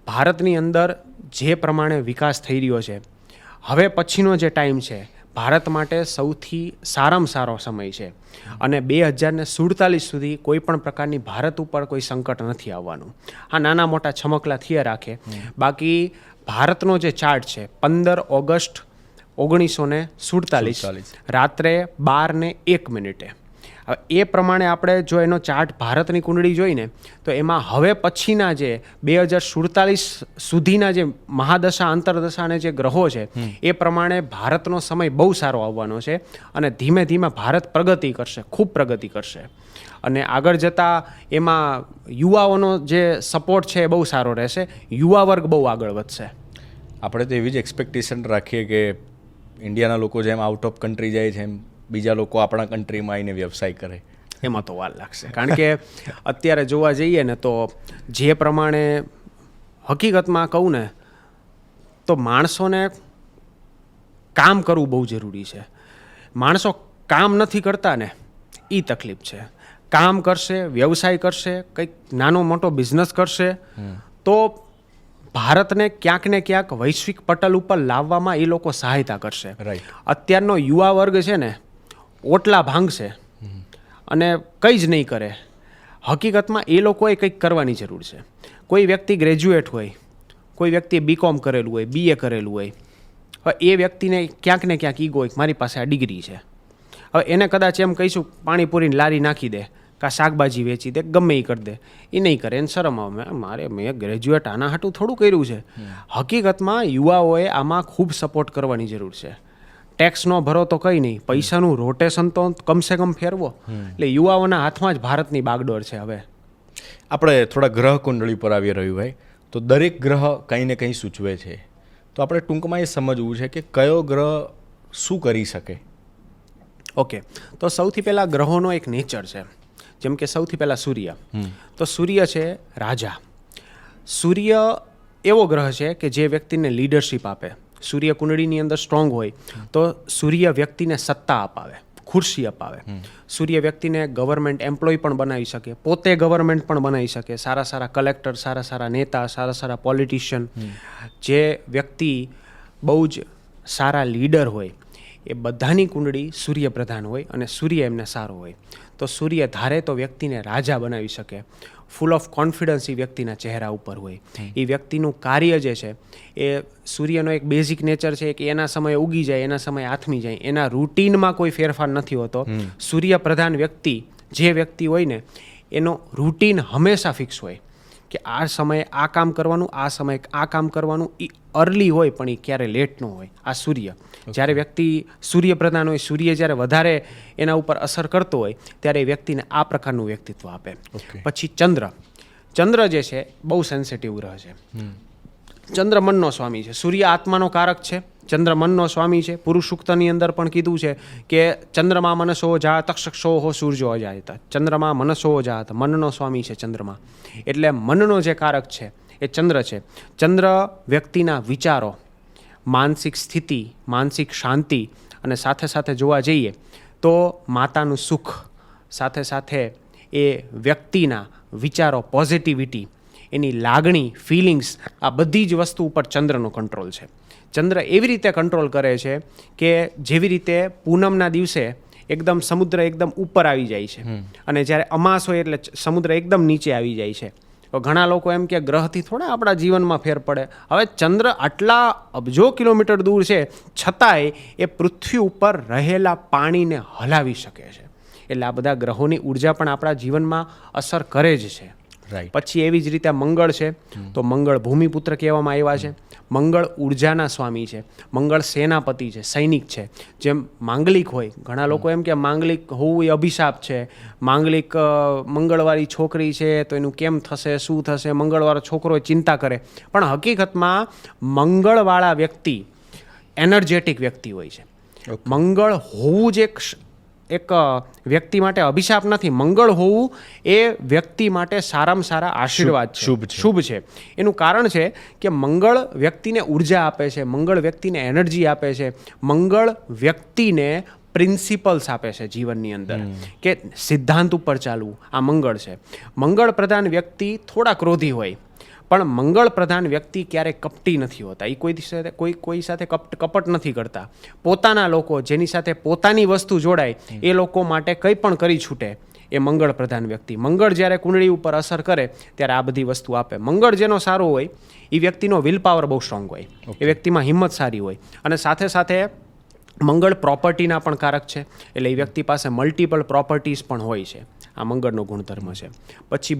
ભારતની અંદર જે પ્રમાણે વિકાસ થઈ રહ્યો છે, હવે પછીનો જે ટાઈમ છે ભારત માટે સૌથી સારામાં સારો સમય છે. અને 2047 સુધી કોઈ પણ પ્રકારની ભારત ઉપર કોઈ સંકટ નથી આવવાનું. હા, નાના મોટા છમકલા થયા રાખે. બાકી ભારતનો જે ચાર્ટ છે 15 ઓગસ્ટ 1947 રાત્રે 12:01. હવે એ પ્રમાણે આપણે જો એનો ચાર્ટ ભારતની કુંડળી જોઈને તો એમાં હવે પછીના જે 2047 સુધીના જે મહાદશા અંતરદશાને જે ગ્રહો છે એ પ્રમાણે ભારતનો સમય બહુ સારો આવવાનો છે. અને ધીમે ધીમે ભારત પ્રગતિ કરશે, ખૂબ પ્રગતિ કરશે. અને આગળ જતાં એમાં યુવાઓનો જે સપોર્ટ છે એ બહુ સારો રહેશે. યુવા વર્ગ બહુ આગળ વધશે. આપણે તો એવી જ એક્સપેક્ટેશન રાખીએ કે ઇન્ડિયાના લોકો જેમ આઉટ ઓફ કન્ટ્રી જાય છે એમ બીજા લોકો આપણા કન્ટ્રીમાં આવીને વ્યવસાય કરે. એમાં તો વાર લાગશે, કારણ કે અત્યારે જોવા જઈએ ને તો જે પ્રમાણે હકીકતમાં કહું ને તો માણસોને કામ કરવું બહુ જરૂરી છે. માણસો કામ નથી કરતા ને એ તકલીફ છે. કામ કરશે, વ્યવસાય કરશે, કંઈક નાનો મોટો બિઝનેસ કરશે તો ભારતને ક્યાંક ને ક્યાંક વૈશ્વિક પટલ ઉપર લાવવામાં એ લોકો સહાયતા કરશે. રાઈટ. અત્યારનો યુવા વર્ગ છે ને ઓટલા ભાંગશે અને કંઈ જ નહીં કરે. હકીકતમાં એ લોકોએ કંઈક કરવાની જરૂર છે. કોઈ વ્યક્તિ ગ્રેજ્યુએટ હોય, કોઈ વ્યક્તિએ BCom કરેલું હોય, BA કરેલું હોય, હવે એ વ્યક્તિને ક્યાંક ને ક્યાંક ઈગો હોય મારી પાસે આ ડિગ્રી છે. હવે એને કદાચ એમ કહીશું પાણીપુરીની લારી નાખી દે, કાં શાકભાજી વેચી દે, ગમે એ કરી દે, એ નહીં કરે. એને શરમ આવે, મેં ગ્રેજ્યુએટ આના હાટું થોડું કર્યું છે. હકીકતમાં યુવાઓએ આમાં ખૂબ સપોર્ટ કરવાની જરૂર છે. ટેક્સ નો ભરો તો કંઈ નહીં, પૈસાનું રોટેશન તો કમસે કમ ફેરવો. એટલે યુવાઓના હાથમાં જ ભારતની બાગડોર છે. હવે આપણે થોડા ગ્રહ કુંડળી પર આવી રહ્યું ભાઈ, તો દરેક ગ્રહ કંઈ ને કંઈ સૂચવે છે. તો આપણે ટૂંકમાં એ સમજવું છે કે કયો ગ્રહ શું કરી શકે. ઓકે, તો સૌથી પહેલાં ગ્રહોનો એક નેચર છે. જેમ કે સૌથી પહેલાં સૂર્ય. તો સૂર્ય છે રાજા. સૂર્ય એવો ગ્રહ છે કે જે વ્યક્તિને લીડરશિપ આપે. સૂર્ય કુંડળીની અંદર સ્ટ્રોંગ હોય તો સૂર્ય વ્યક્તિને સત્તા અપાવે, ખુરશી અપાવે. સૂર્ય વ્યક્તિને ગવર્મેન્ટ એમ્પ્લોય પણ બનાવી શકે, પોતે ગવર્મેન્ટ પણ બનાવી શકે. સારા સારા કલેક્ટર, સારા સારા નેતા, સારા સારા પોલિટિશિયન. જે વ્યક્તિ બહુ જ સારા લીડર હોય એ બધાની કુંડળી સૂર્ય પ્રધાન હોય અને સૂર્ય એમને સારો હોય. તો સૂર્ય ધારે તો વ્યક્તિને રાજા બનાવી શકે. ફૂલ ઓફ કોન્ફિડન્સ એ વ્યક્તિના ચહેરા ઉપર હોય. એ વ્યક્તિનું કાર્ય જે છે એ સૂર્યનો એક બેઝિક નેચર છે કે એના સમયે ઉગી જાય, એના સમયે આથમી જાય, એના રૂટીનમાં કોઈ ફેરફાર નથી હોતો. સૂર્ય પ્રધાન વ્યક્તિ જે વ્યક્તિ હોય ને એનો રૂટીન હંમેશા ફિક્સ હોય કે આ સમયે આ કામ કરવાનું, આ સમયે આ કામ કરવાનું. એ અર્લી હોય પણ એ ક્યારે લેટ ન હોય. આ સૂર્ય જ્યારે વ્યક્તિ સૂર્ય પ્રધાન હોય, સૂર્ય જ્યારે વધારે એના ઉપર અસર કરતો હોય ત્યારે એ વ્યક્તિને આ પ્રકારનું વ્યક્તિત્વ આપે. પછી ચંદ્ર જે છે બહુ સેન્સિટિવ ગ્રહ છે. ચંદ્ર મનનો સ્વામી છે. સૂર્ય આત્માનો કારક છે, ચંદ્ર મનનો સ્વામી છે. પુરુષ સૂક્તની અંદર પણ કીધું છે કે ચંદ્રમાં મનસો જાત તક્ષક્ષો સૂર્યો અજાયત. ચંદ્રમાં મનસો જાત, મનનો સ્વામી છે ચંદ્રમાં. એટલે મનનો જે કારક છે એ ચંદ્ર છે. ચંદ્ર વ્યક્તિના વિચારો, માનસિક સ્થિતિ, માનસિક શાંતિ અને સાથે સાથે જોવા જઈએ તો માતાનું સુખ, સાથે સાથે એ વ્યક્તિના વિચારો, પોઝિટિવિટી, એની લાગણી, ફિલિંગ્સ, આ બધી જ વસ્તુ ઉપર ચંદ્રનો કંટ્રોલ છે. ચંદ્ર એવી રીતે કંટ્રોલ કરે છે કે જેવી રીતે પૂનમના દિવસે એકદમ સમુદ્ર એકદમ ઉપર આવી જાય છે અને જ્યારે અમાસ હોય એટલે સમુદ્ર એકદમ નીચે આવી જાય છે. તો ઘણા લોકો એમ કે ગ્રહથી થોડા આપણા જીવનમાં ફેર પડે. હવે ચંદ્ર આટલા અબજો કિલોમીટર દૂર છે છતાંય એ પૃથ્વી ઉપર રહેલા પાણીને હલાવી શકે છે. એટલે આ બધા ગ્રહોની ઉર્જા પણ આપણા જીવનમાં અસર કરે જ છે. પછી એવી જ રીતે મંગળ છે. તો મંગળ ભૂમિપુત્ર કહેવામાં આવ્યા છે. મંગળ ઉર્જાના સ્વામી છે. મંગળ સેનાપતિ છે, સૈનિક છે. જેમ માંગલિક હોય, ઘણા લોકો એમ કે માંગલિક હોવું એ અભિશાપ છે, માંગલિક મંગળવાળી છોકરી છે તો એનું કેમ થશે, શું થશે, મંગળવાળો છોકરો ચિંતા કરે. પણ હકીકતમાં મંગળવાળા વ્યક્તિ એનર્જેટિક વ્યક્તિ હોય છે. મંગળ હોવું જ એક વ્યક્તિ માટે અભિશાપ નથી. મંગળ હોવું એ વ્યક્તિ માટે સારામાં સારા આશીર્વાદ છે, શુભ છે. એનું કારણ છે કે મંગળ વ્યક્તિને ઉર્જા આપે છે, મંગળ વ્યક્તિને એનર્જી આપે છે, મંગળ વ્યક્તિને પ્રિન્સિપલ્સ આપે છે જીવનની અંદર કે સિદ્ધાંત ઉપર ચાલવું. આ મંગળ છે. મંગળ પ્રધાન વ્યક્તિ થોડા ક્રોધી હોય પણ મંગળ પ્રધાન વ્યક્તિ ક્યારેય કપટી નથી હોતા. એ કોઈ સાથે કપટ નથી કરતા. પોતાના લોકો જેની સાથે પોતાની વસ્તુ જોડાય એ લોકો માટે કંઈ પણ કરી છૂટે એ મંગળ પ્રધાન વ્યક્તિ. મંગળ જ્યારે કુંડળી ઉપર અસર કરે ત્યારે આ બધી વસ્તુ આપે. મંગળ જેનો સારો હોય એ વ્યક્તિનો વિલ પાવર બહુ સ્ટ્રોંગ હોય, એ વ્યક્તિમાં હિંમત સારી હોય અને સાથે સાથે મંગળ પ્રોપર્ટીના પણ કારક છે. એટલે એ વ્યક્તિ પાસે મલ્ટિપલ પ્રોપર્ટીઝ પણ હોય છે. આ મંગળનો ગુણધર્મ છે. પછી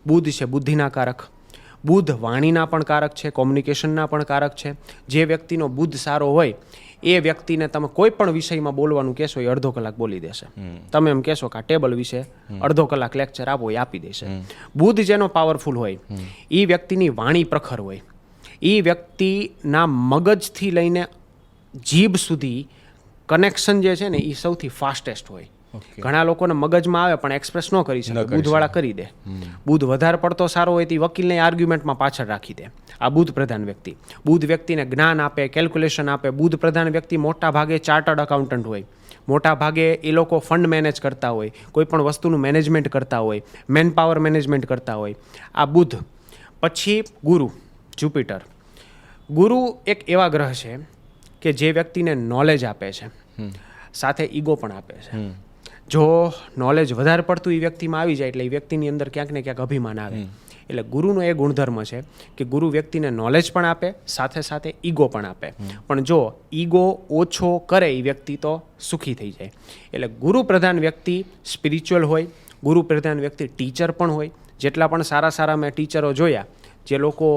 બુધ છે બુદ્ધિના કારક. બુધ વાણીના પણ કારક છે, કોમ્યુનિકેશનના પણ કારક છે. જે વ્યક્તિનો બુધ સારો હોય એ વ્યક્તિને તમે કોઈ પણ વિષયમાં બોલવાનું કહેશો એ અડધો કલાક બોલી દેશે. તમે એમ કહેશો કે આ ટેબલ વિશે અડધો કલાક લેક્ચર આપો એ આપી દેશે. બુધ જેનો પાવરફુલ હોય એ વ્યક્તિની વાણી પ્રખર હોય, એ વ્યક્તિના મગજથી લઈને જીભ સુધી કનેક્શન જે છે ને એ સૌથી ફાસ્ટેસ્ટ હોય. ઘણા લોકોને મગજમાં આવે પણ એક્સપ્રેસ ન કરી શકે, બુધવાળા કરી દે. બુધ વધારે પડતો સારો હોય તો વકીલને આર્ગ્યુમેન્ટમાં પાછળ રાખી દે. આ બુધ પ્રધાન વ્યક્તિ. બુધ વ્યક્તિને જ્ઞાન આપે, કેલ્ક્યુલેશન આપે. બુધ પ્રધાન વ્યક્તિ મોટા ભાગે ચાર્ટર્ડ અકાઉન્ટન્ટ હોય, મોટા ભાગે એ લોકો ફંડ મેનેજ કરતા હોય, કોઈ પણ વસ્તુનું મેનેજમેન્ટ કરતા હોય, મેન પાવર મેનેજમેન્ટ કરતા હોય. આ બુધ. પછી ગુરુ, જુપિટર. ગુરુ એક એવા ગ્રહ છે કે જે વ્યક્તિને નોલેજ આપે છે, સાથે ઈગો પણ આપે છે. જો નોલેજ વધારે પડતું એ વ્યક્તિમાં આવી જાય એટલે એ વ્યક્તિની અંદર ક્યાંક ને ક્યાંક અભિમાન આવે. એટલે ગુરુનો એ ગુણધર્મ છે કે ગુરુ વ્યક્તિને નોલેજ પણ આપે, સાથે સાથે ઈગો પણ આપે. પણ જો ઈગો ઓછો કરે એ વ્યક્તિ તો સુખી થઈ જાય. એટલે ગુરુ પ્રધાન વ્યક્તિ સ્પિરિચ્યુઅલ હોય, ગુરુ પ્રધાન વ્યક્તિ ટીચર પણ હોય. જેટલા પણ સારા મેં ટીચરો જોયા જે લોકો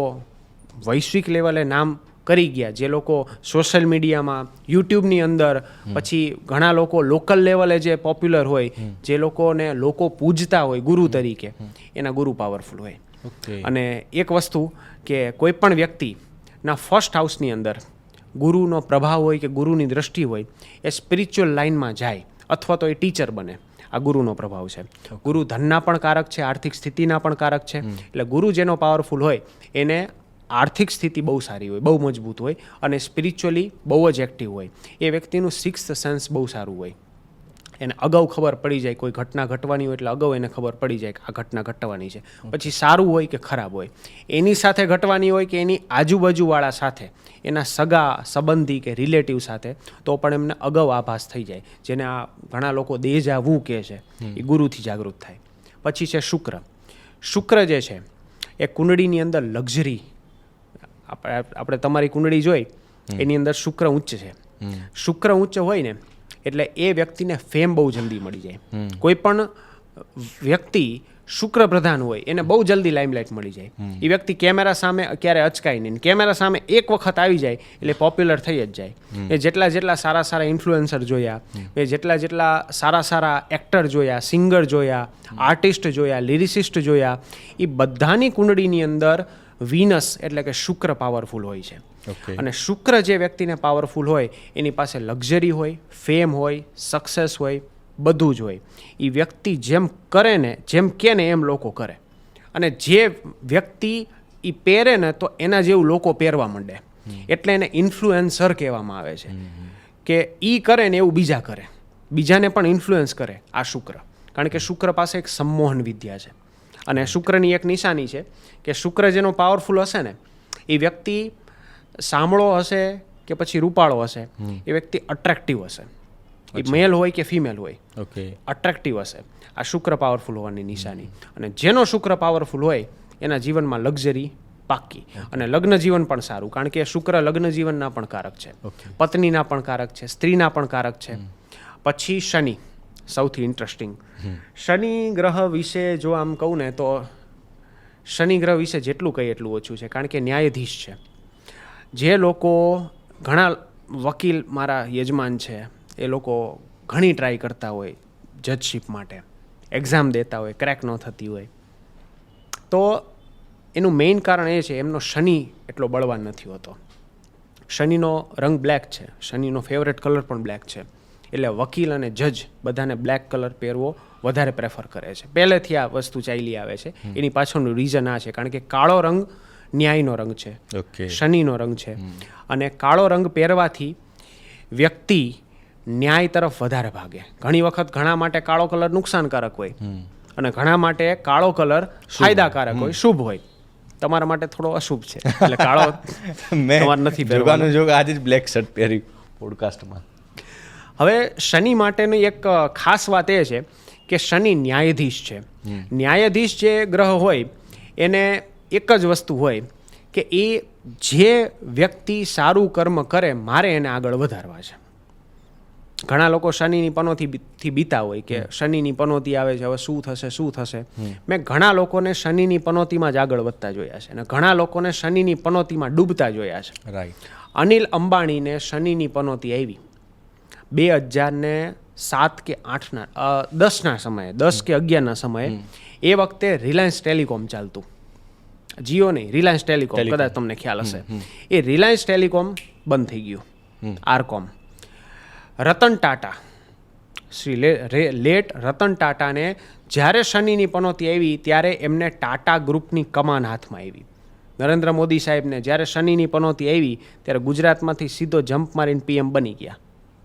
વૈશ્વિક લેવલે નામ કરી ગયા, જે લોકો સોશિયલ મીડિયામાં, યુટ્યુબની અંદર, પછી ઘણા લોકો લોકલ લેવલે જે પોપ્યુલર હોય, જે લોકોને લોકો પૂજતા હોય ગુરુ તરીકે, એના ગુરુ પાવરફુલ હોય. અને એક વસ્તુ કે કોઈ પણ વ્યક્તિના ફર્સ્ટ હાઉસની અંદર ગુરુનો પ્રભાવ હોય કે ગુરુની દ્રષ્ટિ હોય એ સ્પિરિચ્યુઅલ લાઇનમાં જાય અથવા તો એ ટીચર બને. આ ગુરુનો પ્રભાવ છે. ગુરુ ધનના પણ કારક છે, આર્થિક સ્થિતિના પણ કારક છે. એટલે ગુરુ જેનો પાવરફુલ હોય એને આર્થિક સ્થિતિ બહુ સારી હોય, બહુ મજબૂત હોય અને સ્પિરિચ્યુઅલી બહુ જ એક્ટિવ હોય. એ વ્યક્તિનું સિક્સ્થ સેન્સ બહુ સારું હોય. એને અગાઉ ખબર પડી જાય, કોઈ ઘટના ઘટવાની હોય એટલે અગાઉ એને ખબર પડી જાય કે આ ઘટના ઘટવાની છે. પછી સારું હોય કે ખરાબ હોય, એની સાથે ઘટવાની હોય કે એની આજુબાજુવાળા સાથે, એના સગા સંબંધી કે રિલેટિવ સાથે, તો પણ એમને અગાઉ આભાસ થઈ જાય. જેને આ ઘણા લોકો દેજા વુ કહે છે, એ ગુરુથી જાગૃત થાય. પછી છે શુક્ર. શુક્ર જે છે એ કુંડળીની અંદર લક્ઝરી, આપણે તમારી કુંડળી જોઈ એની અંદર શુક્ર ઉચ્ચ છે. શુક્ર ઉચ્ચ હોય ને એટલે એ વ્યક્તિને ફેમ બહુ જલ્દી મળી જાય. કોઈ પણ વ્યક્તિ શુક્ર પ્રધાન હોય એને બહુ જલ્દી લાઇમલાઇટ મળી જાય. એ વ્યક્તિ કેમેરા સામે ક્યારે અચકાય નહીં. કેમેરા સામે એક વખત આવી જાય એટલે પોપ્યુલર થઈ જ જાય. એ જેટલા સારા ઇન્ફ્લુએન્સર જોયા, એ જેટલા સારા એક્ટર જોયા, સિંગર જોયા, આર્ટિસ્ટ જોયા, લિરિસિસ્ટ જોયા, એ બધાની કુંડળીની અંદર વિનસ એટલે કે શુક્ર પાવરફુલ હોય છે. અને શુક્ર જે વ્યક્તિને પાવરફુલ હોય એની પાસે લક્ઝરી હોય, ફેમ હોય, સક્સેસ હોય, બધું જ હોય. એ વ્યક્તિ જેમ કરે ને, જેમ કે ને એમ લોકો કરે. અને જે વ્યક્તિ એ પહેરે ને તો એના જેવું લોકો પહેરવા માંડે. એટલે એને ઇન્ફ્લુએન્સર કહેવામાં આવે છે કે એ કરે ને એવું બીજા કરે, બીજાને પણ ઇન્ફ્લુએન્સ કરે આ શુક્ર. કારણ કે શુક્ર પાસે એક સંમોહન વિદ્યા છે. અને શુક્રની એક નિશાની છે કે શુક્ર જેનો પાવરફુલ હશે ને એ વ્યક્તિ સાંભળો હશે કે પછી રૂપાળો હશે, એ વ્યક્તિ અટ્રેક્ટિવ હશે. એ મેલ હોય કે ફિમેલ હોય, અટ્રેક્ટિવ હશે. આ શુક્ર પાવરફુલ હોવાની નિશાની. અને જેનો શુક્ર પાવરફુલ હોય એના જીવનમાં લક્ઝરી પાક્કી. અને લગ્ન જીવન પણ સારું, કારણ કે શુક્ર લગ્ન જીવનના પણ કારક છે, પત્નીના પણ કારક છે, સ્ત્રીના પણ કારક છે. પછી શનિ, સૌથી ઇન્ટરેસ્ટિંગ. શનિ ગ્રહ વિશે જો આમ કહું ને તો શનિ ગ્રહ વિશે જેટલું કહીએ એટલું ઓછું છે. કારણ કે ન્યાયાધીશ છે. જે લોકો, ઘણા વકીલ મારા યજમાન છે, એ લોકો ઘણી ટ્રાય કરતા હોય જજશીપ માટે, એક્ઝામ દેતા હોય, ક્રેક ન થતી હોય, તો એનું મેઇન કારણ એ છે એમનો શનિ એટલો બળવાન નથી હોતો. શનિનો રંગ બ્લેક છે, શનિનો ફેવરેટ કલર પણ બ્લેક છે. એટલે વકીલ અને જજ બધાને બ્લેક કલર પહેરવો વધારે પ્રેફર કરે છે. પહેલેથી આ વસ્તુ ચાલી આવે છે. એની પાછળનું રીઝન આ છે, કારણ કે કાળો રંગ ન્યાયનો રંગ છે, શનિનો રંગ છે. અને કાળો રંગ પહેરવાથી વ્યક્તિ ન્યાય તરફ વધારે ભાગે. ઘણી વખત ઘણા માટે કાળો કલર નુકસાનકારક હોય અને ઘણા માટે કાળો કલર ફાયદાકારક હોય, શુભ હોય. તમારા માટે થોડો અશુભ છે, એટલે કાળો તમારે નથી પહેરવાનો. આજે જ બ્લેક શર્ટ પહેરી પોડકાસ્ટમાં. હવે શનિ માટેની એક ખાસ વાત એ છે કે શનિ ન્યાયાધીશ છે. ન્યાયાધીશ જે ગ્રહ હોય એને એક જ વસ્તુ હોય કે એ જે વ્યક્તિ સારું કર્મ કરે મારે એને આગળ વધારવા છે. ઘણા લોકો શનિની પનોતીથી બીતા હોય કે શનિની પનોતી આવે છે, હવે શું થશે. મેં ઘણા લોકોને શનિની પનોતીમાં જ આગળ વધતા જોયા છે અને ઘણા લોકોને શનિની પનોતીમાં ડૂબતા જોયા છે. રાઈટ. અનિલ અંબાણીને શનિની પનોતી આવી 2007 કે 10ના સમયે, 10 કે 11ના સમયે. એ વખતે રિલાયન્સ ટેલિકોમ ચાલતું, જીઓ નહીં, રિલાયન્સ ટેલિકોમ, કદાચ તમને ખ્યાલ હશે. એ રિલાયન્સ ટેલિકોમ બંધ થઈ ગયું, આરકોમ. રતન ટાટા, શ્રી લેટ રતન ટાટાને જ્યારે શનિની પનોતી આવી ત્યારે એમને ટાટા ગ્રુપની કમાન હાથમાં આવી. નરેન્દ્ર મોદી સાહેબને જ્યારે શનિની પનોતી આવી ત્યારે ગુજરાતમાંથી સીધો જમ્પ મારીને પીએમ બની ગયા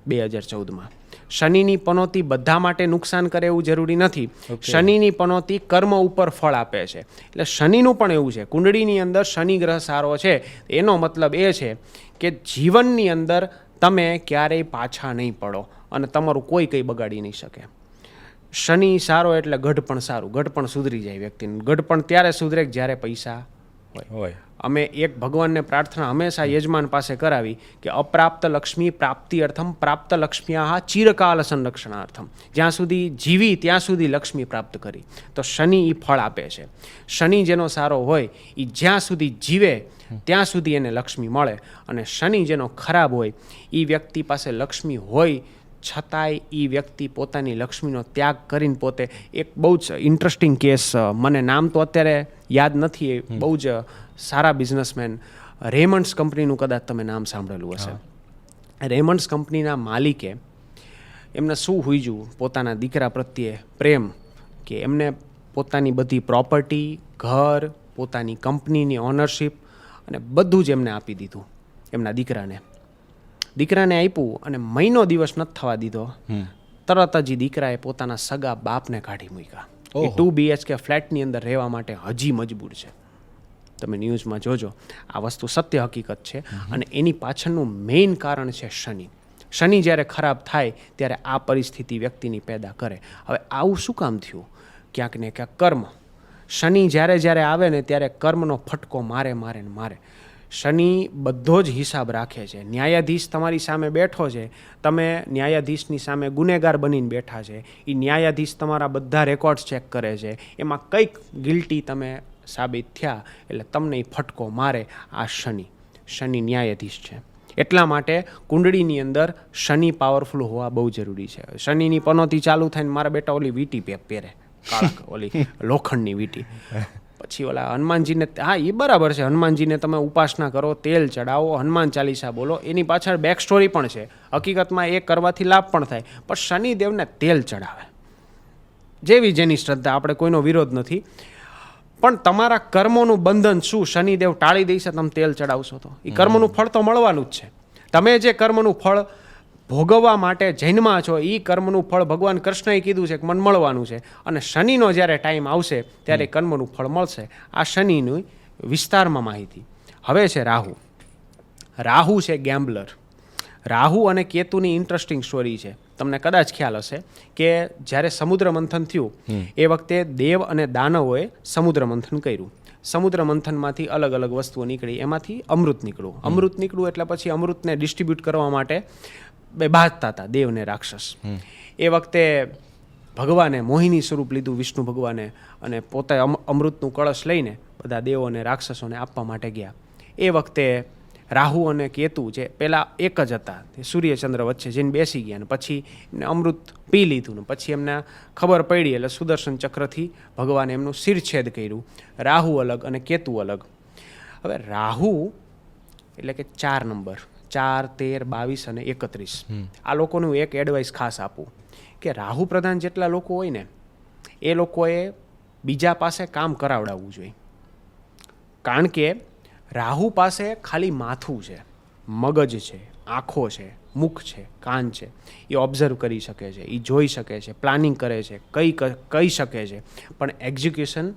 2014માં. શનિની પનોતી બધા માટે નુકસાન કરે એવું જરૂરી નથી. શનિની પનોતી કર્મ ઉપર ફળ આપે છે. એટલે શનિનું પણ એવું છે, કુંડળીની અંદર શનિ ગ્રહ સારો છે એનો મતલબ એ છે કે જીવનની અંદર તમે ક્યારેય પાછા નહીં પડો અને તમારું કોઈ કંઈ બગાડી નહીં શકે. શનિ સારો એટલે ગઢ પણ સારું, ગઢ પણ સુધરી જાય વ્યક્તિનું. ગઢ પણ ત્યારે સુધરે જ્યારે પૈસા હોય. અમે એક ભગવાનને પ્રાર્થના હંમેશા યજમાન પાસે કરાવી કે અપ્રાપ્ત લક્ષ્મી પ્રાપ્તિ અર્થમ પ્રાપ્ત લક્ષ્મ્યાહ ચિરકાલ સંરક્ષણાર્થમ. જ્યાં સુધી જીવી ત્યાં સુધી લક્ષ્મી પ્રાપ્ત કરી. તો શનિ એ ફળ આપે છે. શનિ જેનો સારો હોય એ જ્યાં સુધી જીવે ત્યાં સુધી એને લક્ષ્મી મળે, અને શનિ જેનો ખરાબ હોય એ વ્યક્તિ પાસે લક્ષ્મી હોય છતાંય એ વ્યક્તિ પોતાની લક્ષ્મીનો ત્યાગ કરીને પોતે, એક બહુ જ ઇન્ટરેસ્ટિંગ કેસ, મને નામ તો અત્યારે યાદ નથી, બહુ જ સારા બિઝનેસમેન, રેમન્ડ્સ કંપનીનું કદાચ તમે નામ સાંભળેલું હશે. રેમન્ડ્સ કંપનીના માલિકે એમને શું હુઈજું પોતાના દીકરા પ્રત્યે પ્રેમ કે એમને પોતાની બધી પ્રોપર્ટી, ઘર, પોતાની કંપનીની ઓનરશિપ અને બધું જ એમને આપી દીધું એમના દીકરાને આપ્યું. અને મહિનો દિવસ નથી થવા દીધો, તરત જ દીકરાએ પોતાના સગા બાપને કાઢી મૂક્યા. એ 2 BHK ફ્લેટની અંદર રહેવા માટે હજી મજબૂર છે. તમે ન્યૂઝમાં જોજો, આ વસ્તુ સત્ય હકીકત છે. અને એની પાછળનું મેઇન કારણ છે શનિ. શનિ જ્યારે ખરાબ થાય ત્યારે આ પરિસ્થિતિ વ્યક્તિની પેદા કરે. હવે આવું શું કામ થયું? ક્યાંક ને ક્યાંક કર્મ. શનિ જ્યારે જ્યારે આવે ને ત્યારે કર્મનો ફટકો મારે મારે ને મારે. શનિ બધો જ હિસાબ રાખે છે. ન્યાયાધીશ તમારી સામે બેઠો છે, તમે ન્યાયાધીશની સામે ગુનેગાર બનીને બેઠા છે, એ ન્યાયાધીશ તમારા બધા રેકોર્ડ્સ ચેક કરે છે, એમાં કંઈક ગિલ્ટી તમે સાબિત થયા એટલે તમને એ ફટકો મારે. આ શનિ ન્યાયાધીશ છે. એટલા માટે કુંડળીની અંદર શનિ પાવરફુલ હોવા બહુ જરૂરી છે. શનિની પનોતી ચાલુ થઈને મારા બેટા ઓલી વીટી પહેરે, કાળા ઓલી લોખંડની વીટી. પછી ઓલા હનુમાનજીને, હા એ બરાબર છે, હનુમાનજીને તમે ઉપાસના કરો, તેલ ચડાવો, હનુમાન ચાલીસા બોલો, એની પાછળ બેક સ્ટોરી પણ છે. હકીકતમાં એ કરવાથી લાભ પણ થાય, પણ શનિદેવને તેલ ચડાવે, જેવી જેની શ્રદ્ધા, આપણે કોઈનો વિરોધ નથી. પણ તમારા કર્મોનું બંધન શું શનિદેવ ટાળી દેશે? તમે તેલ ચડાવશો તો એ કર્મનું ફળ તો મળવાનું જ છે. તમે જે કર્મનું ફળ ભોગવવા માટે જન્મા છો, એ કર્મનું ફળ ભગવાન કૃષ્ણએ કીધું છે કે મને મળવાનું છે. અને શનિનો જ્યારે ટાઈમ આવશે ત્યારે કર્મનું ફળ મળશે. આ શનિની વિસ્તારમાં માહિતી. હવે છે રાહુ. રાહુ છે ગેમ્બલર. રાહુ અને કેતુની ઇન્ટરેસ્ટિંગ સ્ટોરી છે. તમને કદાચ ખ્યાલ હશે કે જ્યારે સમુદ્ર મંથન થયું એ વખતે દેવ અને દાનવોએ સમુદ્ર મંથન કર્યું. સમુદ્ર મંથનમાંથી અલગ અલગ વસ્તુઓ નીકળી, એમાંથી અમૃત નીકળ્યું. અમૃત નીકળ્યું એટલે પછી અમૃતને ડિસ્ટ્રીબ્યુટ કરવા માટે બે બાંધતા હતા દેવ ને રાક્ષસ. એ વખતે ભગવાને મોહિની સ્વરૂપ લીધું, વિષ્ણુ ભગવાને, અને પોતે અમૃતનું કળશ લઈને બધા દેવોને રાક્ષસોને આપવા માટે ગયા. એ વખતે રાહુ અને કેતુ જે પહેલાં એક જ હતા, તે સૂર્યચંદ્ર વચ્ચે જઈને બેસી ગયા, અને પછી એમને અમૃત પી લીધું ને પછી એમને ખબર પડી એટલે સુદર્શન ચક્રથી ભગવાને એમનું શિરછેદ કર્યું. રાહુ અલગ અને કેતુ અલગ. હવે રાહુ એટલે કે 4 નંબર, 4, 13, 22 અને 31. આ લોકોનું એક એડવાઇસ ખાસ આપું કે રાહુ પ્રધાન જેટલા લોકો હોય ને એ લોકોએ બીજા પાસે કામ કરાવડાવવું જોઈએ. કારણ કે રાહુ પાસે ખાલી માથું છે, મગજ છે, આંખો છે, મુખ છે, કાન છે. એ ઓબ્ઝર્વ કરી શકે છે, એ જોઈ શકે છે, પ્લાનિંગ કરે છે, કહી શકે છે, પણ એક્ઝિક્યુશન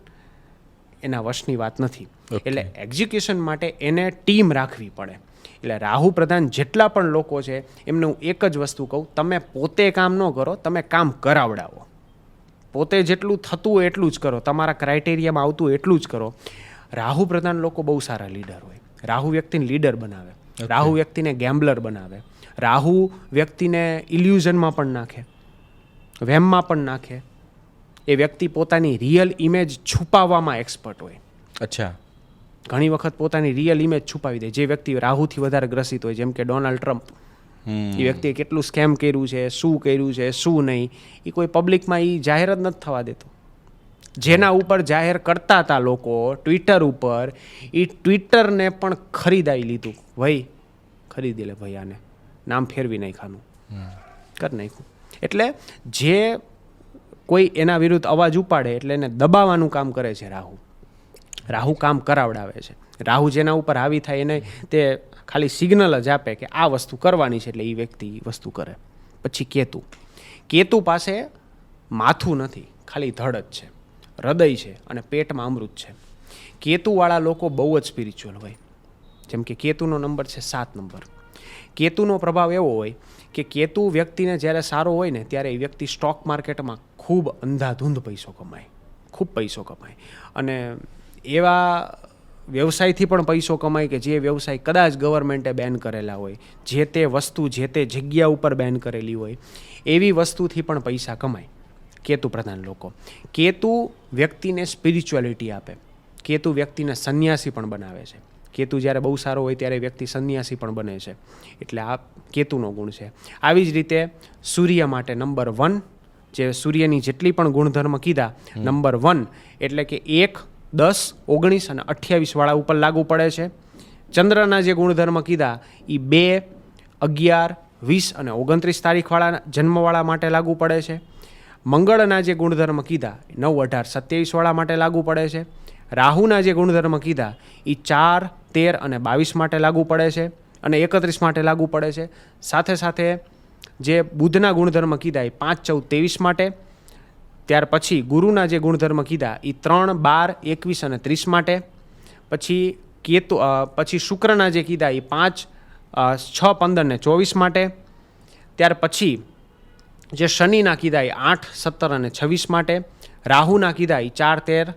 એના વશની વાત નથી. એટલે એક્ઝિક્યુશન માટે એને ટીમ રાખવી પડે. એટલે રાહુ પ્રધાન જેટલા પણ લોકો છે એમને હું એક જ વસ્તુ કહું, તમે પોતે કામ ન કરો, તમે કામ કરાવડાવો. પોતે જેટલું થતું હોય એટલું જ કરો, તમારા ક્રાઇટેરિયામાં આવતું હોય એટલું જ કરો. રાહુ પ્રધાન લોકો બહુ સારા લીડર હોય. રાહુ વ્યક્તિને લીડર બનાવે, રાહુ વ્યક્તિને ગેમ્બલર બનાવે, રાહુ વ્યક્તિને ઇલ્યુઝનમાં પણ નાખે, વહેમમાં પણ નાખે. એ વ્યક્તિ પોતાની રિયલ ઇમેજ છુપાવવામાં એક્સપર્ટ હોય. અચ્છા. ઘણી વખત પોતાની રિયલ ઇમેજ છુપાવી દે. જે વ્યક્તિ રાહુથી વધારે ગ્રસિત હોય, જેમ કે ડોનાલ્ડ ટ્રમ્પ, એ વ્યક્તિએ કેટલું સ્કેમ કર્યું છે, શું કર્યું છે, શું નહીં, એ કોઈ પબ્લિકમાં એ જાહેર જ નથી થવા દેતો. જેના ઉપર જાહેર કરતા હતા લોકો ટ્વિટર ઉપર, એ ટ્વિટરને પણ ખરીદાવી લીધું. ભાઈ ખરીદી લે ભાઈ, આને નામ ફેરવી નાખાનું કરી નાખ્યું. એટલે જે કોઈ એના વિરુદ્ધ અવાજ ઉપાડે એટલે એને દબાવવાનું કામ કરે છે રાહુ. રાહુ કામ કરાવડાવે છે. રાહુ જેના ઉપર હાવી થાય એને તે ખાલી સિગ્નલ જ આપે કે આ વસ્તુ કરવાની છે, એટલે એ વ્યક્તિ વસ્તુ કરે. પછી કેતુ પાસે માથું નથી, ખાલી ધડ જ છે, હૃદય છે અને પેટમાં અમૃત છે. કેતુવાળા લોકો બહુ જ સ્પિરિચ્યુઅલ હોય. જેમ કે કેતુનો નંબર છે 7 નંબર. કેતુનો પ્રભાવ એવો હોય કે કેતુ વ્યક્તિને જ્યારે સારો હોય ને ત્યારે એ વ્યક્તિ સ્ટોક માર્કેટમાં ખૂબ અંધાધૂંધ પૈસો કમાય, ખૂબ પૈસો કમાય. અને એવા વ્યવસાયથી પણ પૈસો કમાય કે જે વ્યવસાય કદાચ ગવર્મેન્ટે બેન કરેલા હોય, જે તે વસ્તુ જે તે જગ્યા ઉપર બેન કરેલી હોય, એવી વસ્તુથી પણ પૈસા કમાય કેતુ પ્રધાન લોકો. કેતુ વ્યક્તિને સ્પિરિચ્યુઆલિટી આપે. કેતુ વ્યક્તિને સંન્યાસી પણ બનાવે છે. કેતુ જ્યારે બહુ સારો હોય ત્યારે વ્યક્તિ સંન્યાસી પણ બને છે. એટલે આ કેતુનો ગુણ છે. આવી જ રીતે સૂર્ય માટે નંબર 1, જે સૂર્યની જેટલી પણ ગુણધર્મ કીધા, નંબર 1 એટલે કે 1, 10, 19 અને 28 વાળા ઉપર લાગુ પડે છે. ચંદ્રના જે ગુણધર્મ કીધા એ 2, 11, 20 અને 29 તારીખવાળા જન્મવાળા માટે લાગુ પડે છે. મંગળના જે ગુણધર્મ કીધા 9, 18, 27 વાળા માટે લાગુ પડે છે. રાહુના જે ગુણધર્મ કીધા એ 4, 13 અને 22 માટે લાગુ પડે છે અને 31 માટે લાગુ પડે છે. સાથે સાથે જે બુધના ગુણધર્મ કીધા એ 5, 14, 23 માટે. ત્યાર પછી ગુરુના જે ગુણધર્મ કીધા એ 3, 12, 21 અને 30 માટે. પછી શુક્રના જે કીધા એ 5, 6, 15 ને 24 માટે. ત્યાર પછી જે શનિના કીધા એ 8, 17 અને 26 માટે. રાહુના કીધા એ 4, 13,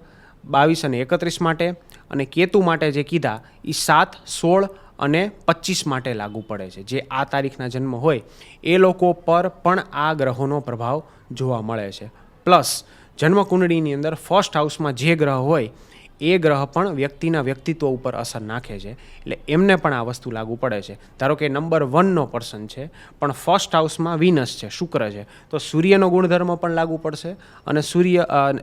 22 અને 31 માટે, અને કેતુ માટે જે કીધા એ 7, 16 અને 25 માટે લાગુ પડે છે. જે આ તારીખના જન્મ હોય એ લોકો પર પણ આ ગ્રહોનો પ્રભાવ જોવા મળે છે. પ્લસ જન્મકુંડળીની અંદર ફર્સ્ટ હાઉસમાં જે ગ્રહ હોય એ ગ્રહ પણ વ્યક્તિના વ્યક્તિત્વ ઉપર અસર નાખે છે, એટલે એમને પણ આ વસ્તુ લાગુ પડે છે. ધારો કે નંબર 1નો પર્સન છે પણ ફર્સ્ટ હાઉસમાં વિનસ છે, શુક્ર છે, તો સૂર્યનો ગુણધર્મ પણ લાગુ પડશે અને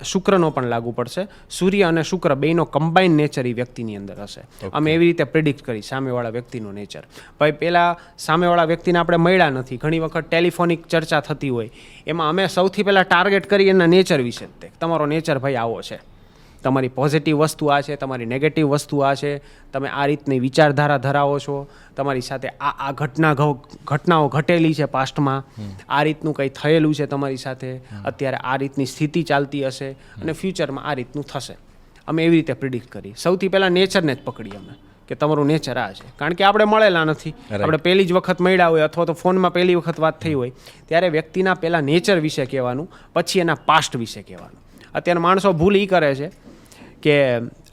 શુક્રનો પણ લાગુ પડશે. સૂર્ય અને શુક્ર બેયનો કમ્બાઇન નેચર એ વ્યક્તિની અંદર હશે. અમે એવી રીતે પ્રિડિક્ટ કરી સામેવાળા વ્યક્તિનો નેચર. ભાઈ પહેલાં સામેવાળા વ્યક્તિને આપણે મળ્યા નથી, ઘણી વખત ટેલિફોનિક ચર્ચા થતી હોય, એમાં અમે સૌથી પહેલાં ટાર્ગેટ કરી એના નેચર વિશે જ. તમારો નેચર ભાઈ આવો છે, તમારી પોઝિટિવ વસ્તુ આ છે, તમારી નેગેટિવ વસ્તુ આ છે, તમે આ રીતની વિચારધારા ધરાવો છો, તમારી સાથે આ ઘટનાઓ ઘટેલી છે પાસ્ટમાં, આ રીતનું કંઈ થયેલું છે તમારી સાથે, અત્યારે આ રીતની સ્થિતિ ચાલતી હશે અને ફ્યુચરમાં આ રીતનું થશે. અમે એવી રીતે પ્રિડિક્ટ કરી. સૌથી પહેલાં નેચરને જ પકડી અમે કે તમારું નેચર આ છે, કારણ કે આપણે મળેલા નથી, આપણે પહેલી જ વખત મળ્યા હોય અથવા તો ફોનમાં પહેલી વખત વાત થઈ હોય, ત્યારે વ્યક્તિના પહેલાં નેચર વિશે કહેવાનું, પછી એના પાસ્ટ વિશે કહેવાનું. અત્યારે માણસો ભૂલ એ કરે છે કે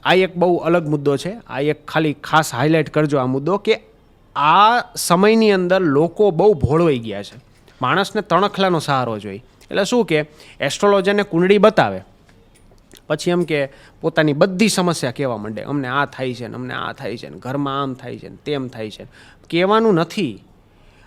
આ એક બહુ અલગ મુદ્દો છે, આ એક ખાલી ખાસ હાઇલાઇટ કરજો આ મુદ્દો, કે આ સમયની અંદર લોકો બહુ ભોળવાઈ ગયા છે. માણસને તણખલાનો સહારો જોઈએ. એટલે શું કે એસ્ટ્રોલોજરને કુંડળી બતાવે, પછી એમ કે પોતાની બધી સમસ્યા કહેવા માંડે, અમને આ થાય છે ને અમને આ થાય છે ને ઘરમાં આમ થાય છે ને તેમ થાય છે. કહેવાનું નથી.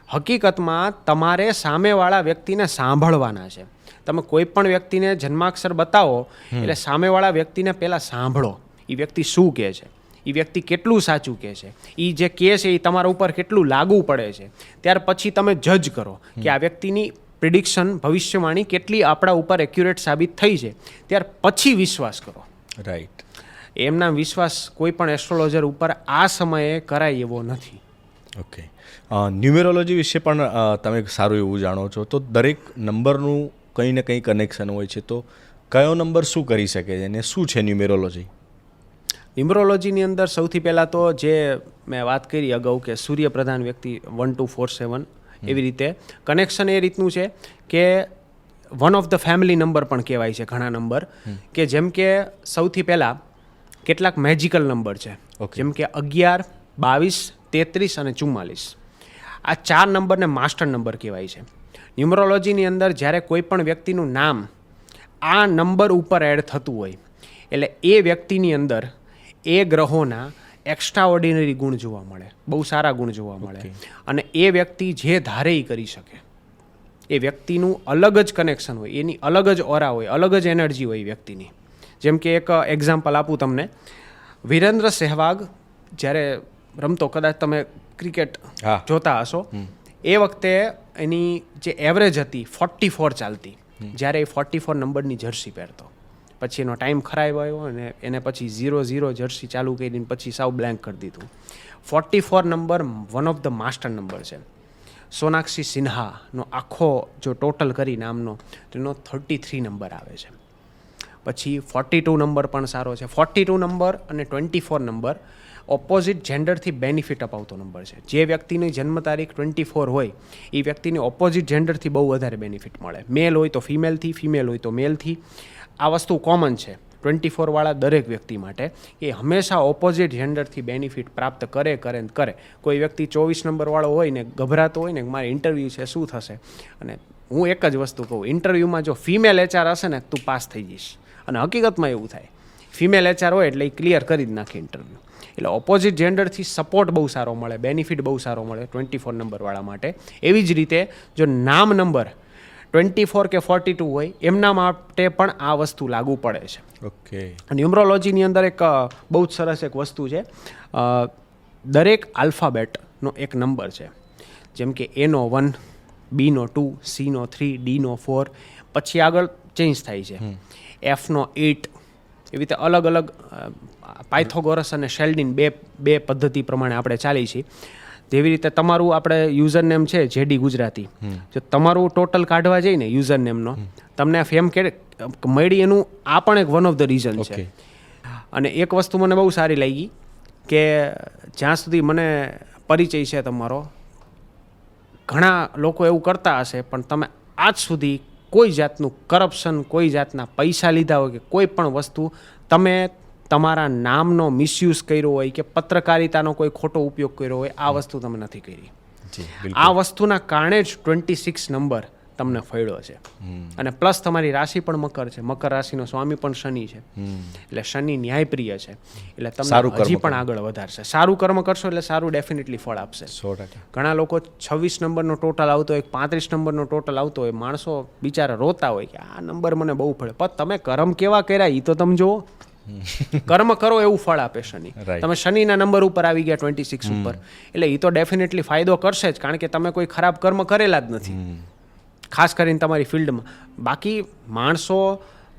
હકીકતમાં તમારે સામેવાળા વ્યક્તિને સાંભળવાના છે. તમે કોઈ પણ વ્યક્તિને જન્માક્ષર બતાવો એટલે સામેવાળા વ્યક્તિને પહેલાં સાંભળો, એ વ્યક્તિ શું કહે છે, એ વ્યક્તિ કેટલું સાચું કહે છે, એ જે કહે છે એ તમારા ઉપર કેટલું લાગુ પડે છે. ત્યાર પછી તમે જજ કરો કે આ વ્યક્તિની પ્રિડિક્શન, ભવિષ્યવાણી કેટલી આપણા ઉપર એક્યુરેટ સાબિત થઈ છે. ત્યાર પછી વિશ્વાસ કરો. રાઈટ. એમના વિશ્વાસ કોઈ પણ એસ્ટ્રોલોજર ઉપર આ સમયે કરાય એવો નથી. ઓકે. ન્યુમેરોલોજી વિશે પણ તમે સારું એવું જાણો છો, તો દરેક નંબરનું કંઈ ને કંઈ કનેક્શન હોય છે, તો કયો નંબર શું કરી શકે છે અને શું છે ન્યુમેરોલોજી? ન્યુમરોલોજીની અંદર સૌથી પહેલાં તો જે મેં વાત કરી અગાઉ કે સૂર્ય પ્રધાન વ્યક્તિ 1 2 4 7, એવી રીતે કનેક્શન એ રીતનું છે કે one of the family number પણ કહેવાય છે ઘણા નંબર, કે જેમ કે સૌથી પહેલાં કેટલાક મેજિકલ નંબર છે, જેમ કે 11, 22, 33 અને 44. આ 4 નંબરને માસ્ટર નંબર કહેવાય છે. ન્યુમરોલોજીની અંદર જ્યારે કોઈ પણ વ્યક્તિનું નામ આ નંબર ઉપર એડ થતું હોય એટલે એ વ્યક્તિની અંદર એ ગ્રહોના એક્સ્ટ્રા ઓર્ડિનરી ગુણ જોવા મળે, બહુ સારા ગુણ જોવા મળે, અને એ વ્યક્તિ જે ધારે એ કરી શકે. એ વ્યક્તિનું અલગ જ કનેક્શન હોય, એની અલગ જ ઓરા હોય, અલગ જ એનર્જી હોય વ્યક્તિની. જેમ કે એક એક્ઝામ્પલ આપું તમને. વિરેન્દ્ર સહેવાગ જ્યારે રમતો, કદાચ તમે ક્રિકેટ જોતા હશો, એ વખતે એની જે એવરેજ હતી 44 ચાલતી, જ્યારે એ 44 નંબરની જર્સી પહેરતો. પછી એનો ટાઈમ ખરાબ આવ્યો અને એને પછી 0-0 જર્સી ચાલુ કરીને પછી સાવ બ્લેન્ક કરી દીધું. 44 number one of the master number છે. સોનાક્ષી સિન્હાનો આખો જો ટોટલ કરી નામનો તેનો 33 નંબર આવે છે. પછી 42 નંબર પણ સારો છે. 42 નંબર અને 24 નંબર ઓપોઝિટ જેન્ડરથી બેનિફિટ અપાવતો નંબર છે. જે વ્યક્તિની જન્મ તારીખ 24 હોય એ વ્યક્તિને ઓપોઝિટ જેન્ડરથી બહુ વધારે બેનિફિટ મળે. મેલ હોય તો ફિમેલથી, ફિમેલ હોય તો મેલથી. આ વસ્તુ કોમન છે 24 વાળા દરેક વ્યક્તિ માટે, એ હંમેશા ઓપોઝિટ જેન્ડરથી બેનિફિટ પ્રાપ્ત કરે. કોઈ વ્યક્તિ 24 નંબરવાળો હોય ને ગભરાતો હોય ને મારે ઇન્ટરવ્યૂ છે શું થશે, અને હું એક જ વસ્તુ કહું, ઇન્ટરવ્યૂમાં જો ફિમેલ એચઆર હશે ને તું પાસ થઈ જઈશ. અને હકીકતમાં એવું થાય, ફિમેલ એચઆર હોય એટલે એ ક્લિયર કરી જ નાખે ઇન્ટરવ્યૂ. એટલે ઓપોઝિટ જેન્ડરથી સપોર્ટ બહુ સારો મળે, બેનિફિટ બહુ સારો મળે 24 નંબરવાળા માટે. એવી જ રીતે જો નામ નંબર 24 કે 42 હોય એમના માટે પણ આ વસ્તુ લાગુ પડે છે. ઓકે. ન્યુમરોલોજીની અંદર એક બહુ જ સરસ એક વસ્તુ છે, દરેક આલ્ફાબેટનો એક નંબર છે. જેમ કે એનો 1, બીનો 2, સીનો 3, ડીનો 4, પછી આગળ ચેન્જ થાય છે. એફનો 8, એવી રીતે અલગ અલગ પાયથોગોરસ અને શેલ્ડિન બે પદ્ધતિ પ્રમાણે આપણે ચાલી છીએ. જેવી રીતે તમારું આપણે યુઝર નેમ છે જેડી ગુજરાતી, જો તમારું ટોટલ કાઢવા જઈએ ને યુઝર નેમનો, તમને આ ફેમ મળી, એનું આ પણ એક વન ઓફ ધ રીઝન છે. અને એક વસ્તુ મને બહુ સારી લાગી કે જ્યાં સુધી મને પરિચય છે તમારો, ઘણા લોકો એવું કરતા હશે પણ તમે આજ સુધી કોઈ જાતનું કરપ્શન, કોઈ જાતના પૈસા લીધા હોય કે કોઈ પણ વસ્તુ તમે તમારા નામનો મિસયુઝ કર્યો હોય કે પત્રકારિતાનો કોઈ ખોટો ઉપયોગ કર્યો હોય, આ વસ્તુ તમે નથી કરી. આ વસ્તુના કારણે જ 26 નંબર તમને ફળ્યો છે. અને પ્લસ તમારી રાશિ પણ મકર છે, મકર રાશિનો સ્વામી પણ શનિ છે, એટલે શનિ ન્યાયપ્રિય છે, એટલે તમને હજી પણ આગળ વધારશે. સારું કર્મ કરશો એટલે સારું ડેફિનેટલી ફળ આપશે. 100%. ઘણા લોકો 26 નંબરનો ટોટલ આવતો હોય, 35 નંબરનો ટોટલ આવતો હોય, માણસો બિચારા રોતા હોય કે આ નંબર મને બહુ ફળે. પણ તમે કર્મ કેવા કર્યા એ તો તમે જુઓ. કર્મ કરો એવું ફળ આપે શનિ. તમે શનિના નંબર ઉપર આવી ગયા 26 ઉપર, એટલે એ તો ડેફિનેટલી ફાયદો કરશે જ, કારણ કે તમે કોઈ ખરાબ કર્મ કરેલા જ નથી, ખાસ કરીને તમારી ફિલ્ડમાં. બાકી માણસો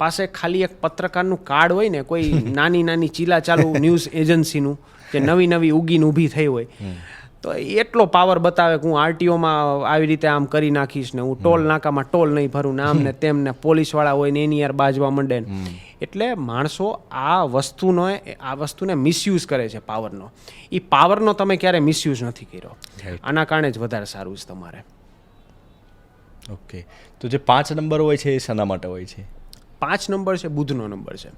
પાસે ખાલી એક પત્રકારનું કાર્ડ હોય ને, કોઈ નાની નાની ચીલા ચાલુ ન્યૂઝ એજન્સીનું જે નવી નવી ઉગીને ઊભી થઈ હોય, તો એટલો પાવર બતાવે કે હું આરટીઓમાં આવી રીતે આમ કરી નાખીશ ને, હું ટોલ નાકામાં ટોલ નહીં ભરું ને, આમ ને તેમ ને, પોલીસવાળા હોય ને એની યાર બાજવા માંડે ને. એટલે માણસો આ વસ્તુને મિસયુઝ કરે છે પાવરનો. એ પાવરનો તમે ક્યારે મિસયુઝ નથી કર્યો. આના કારણે જ વધારે સારું છે તમારે. ઓકે, તો જે 5 નંબર હોય છે એ શાના માટે હોય છે? 5 નંબર છે બુધનો નંબર છે.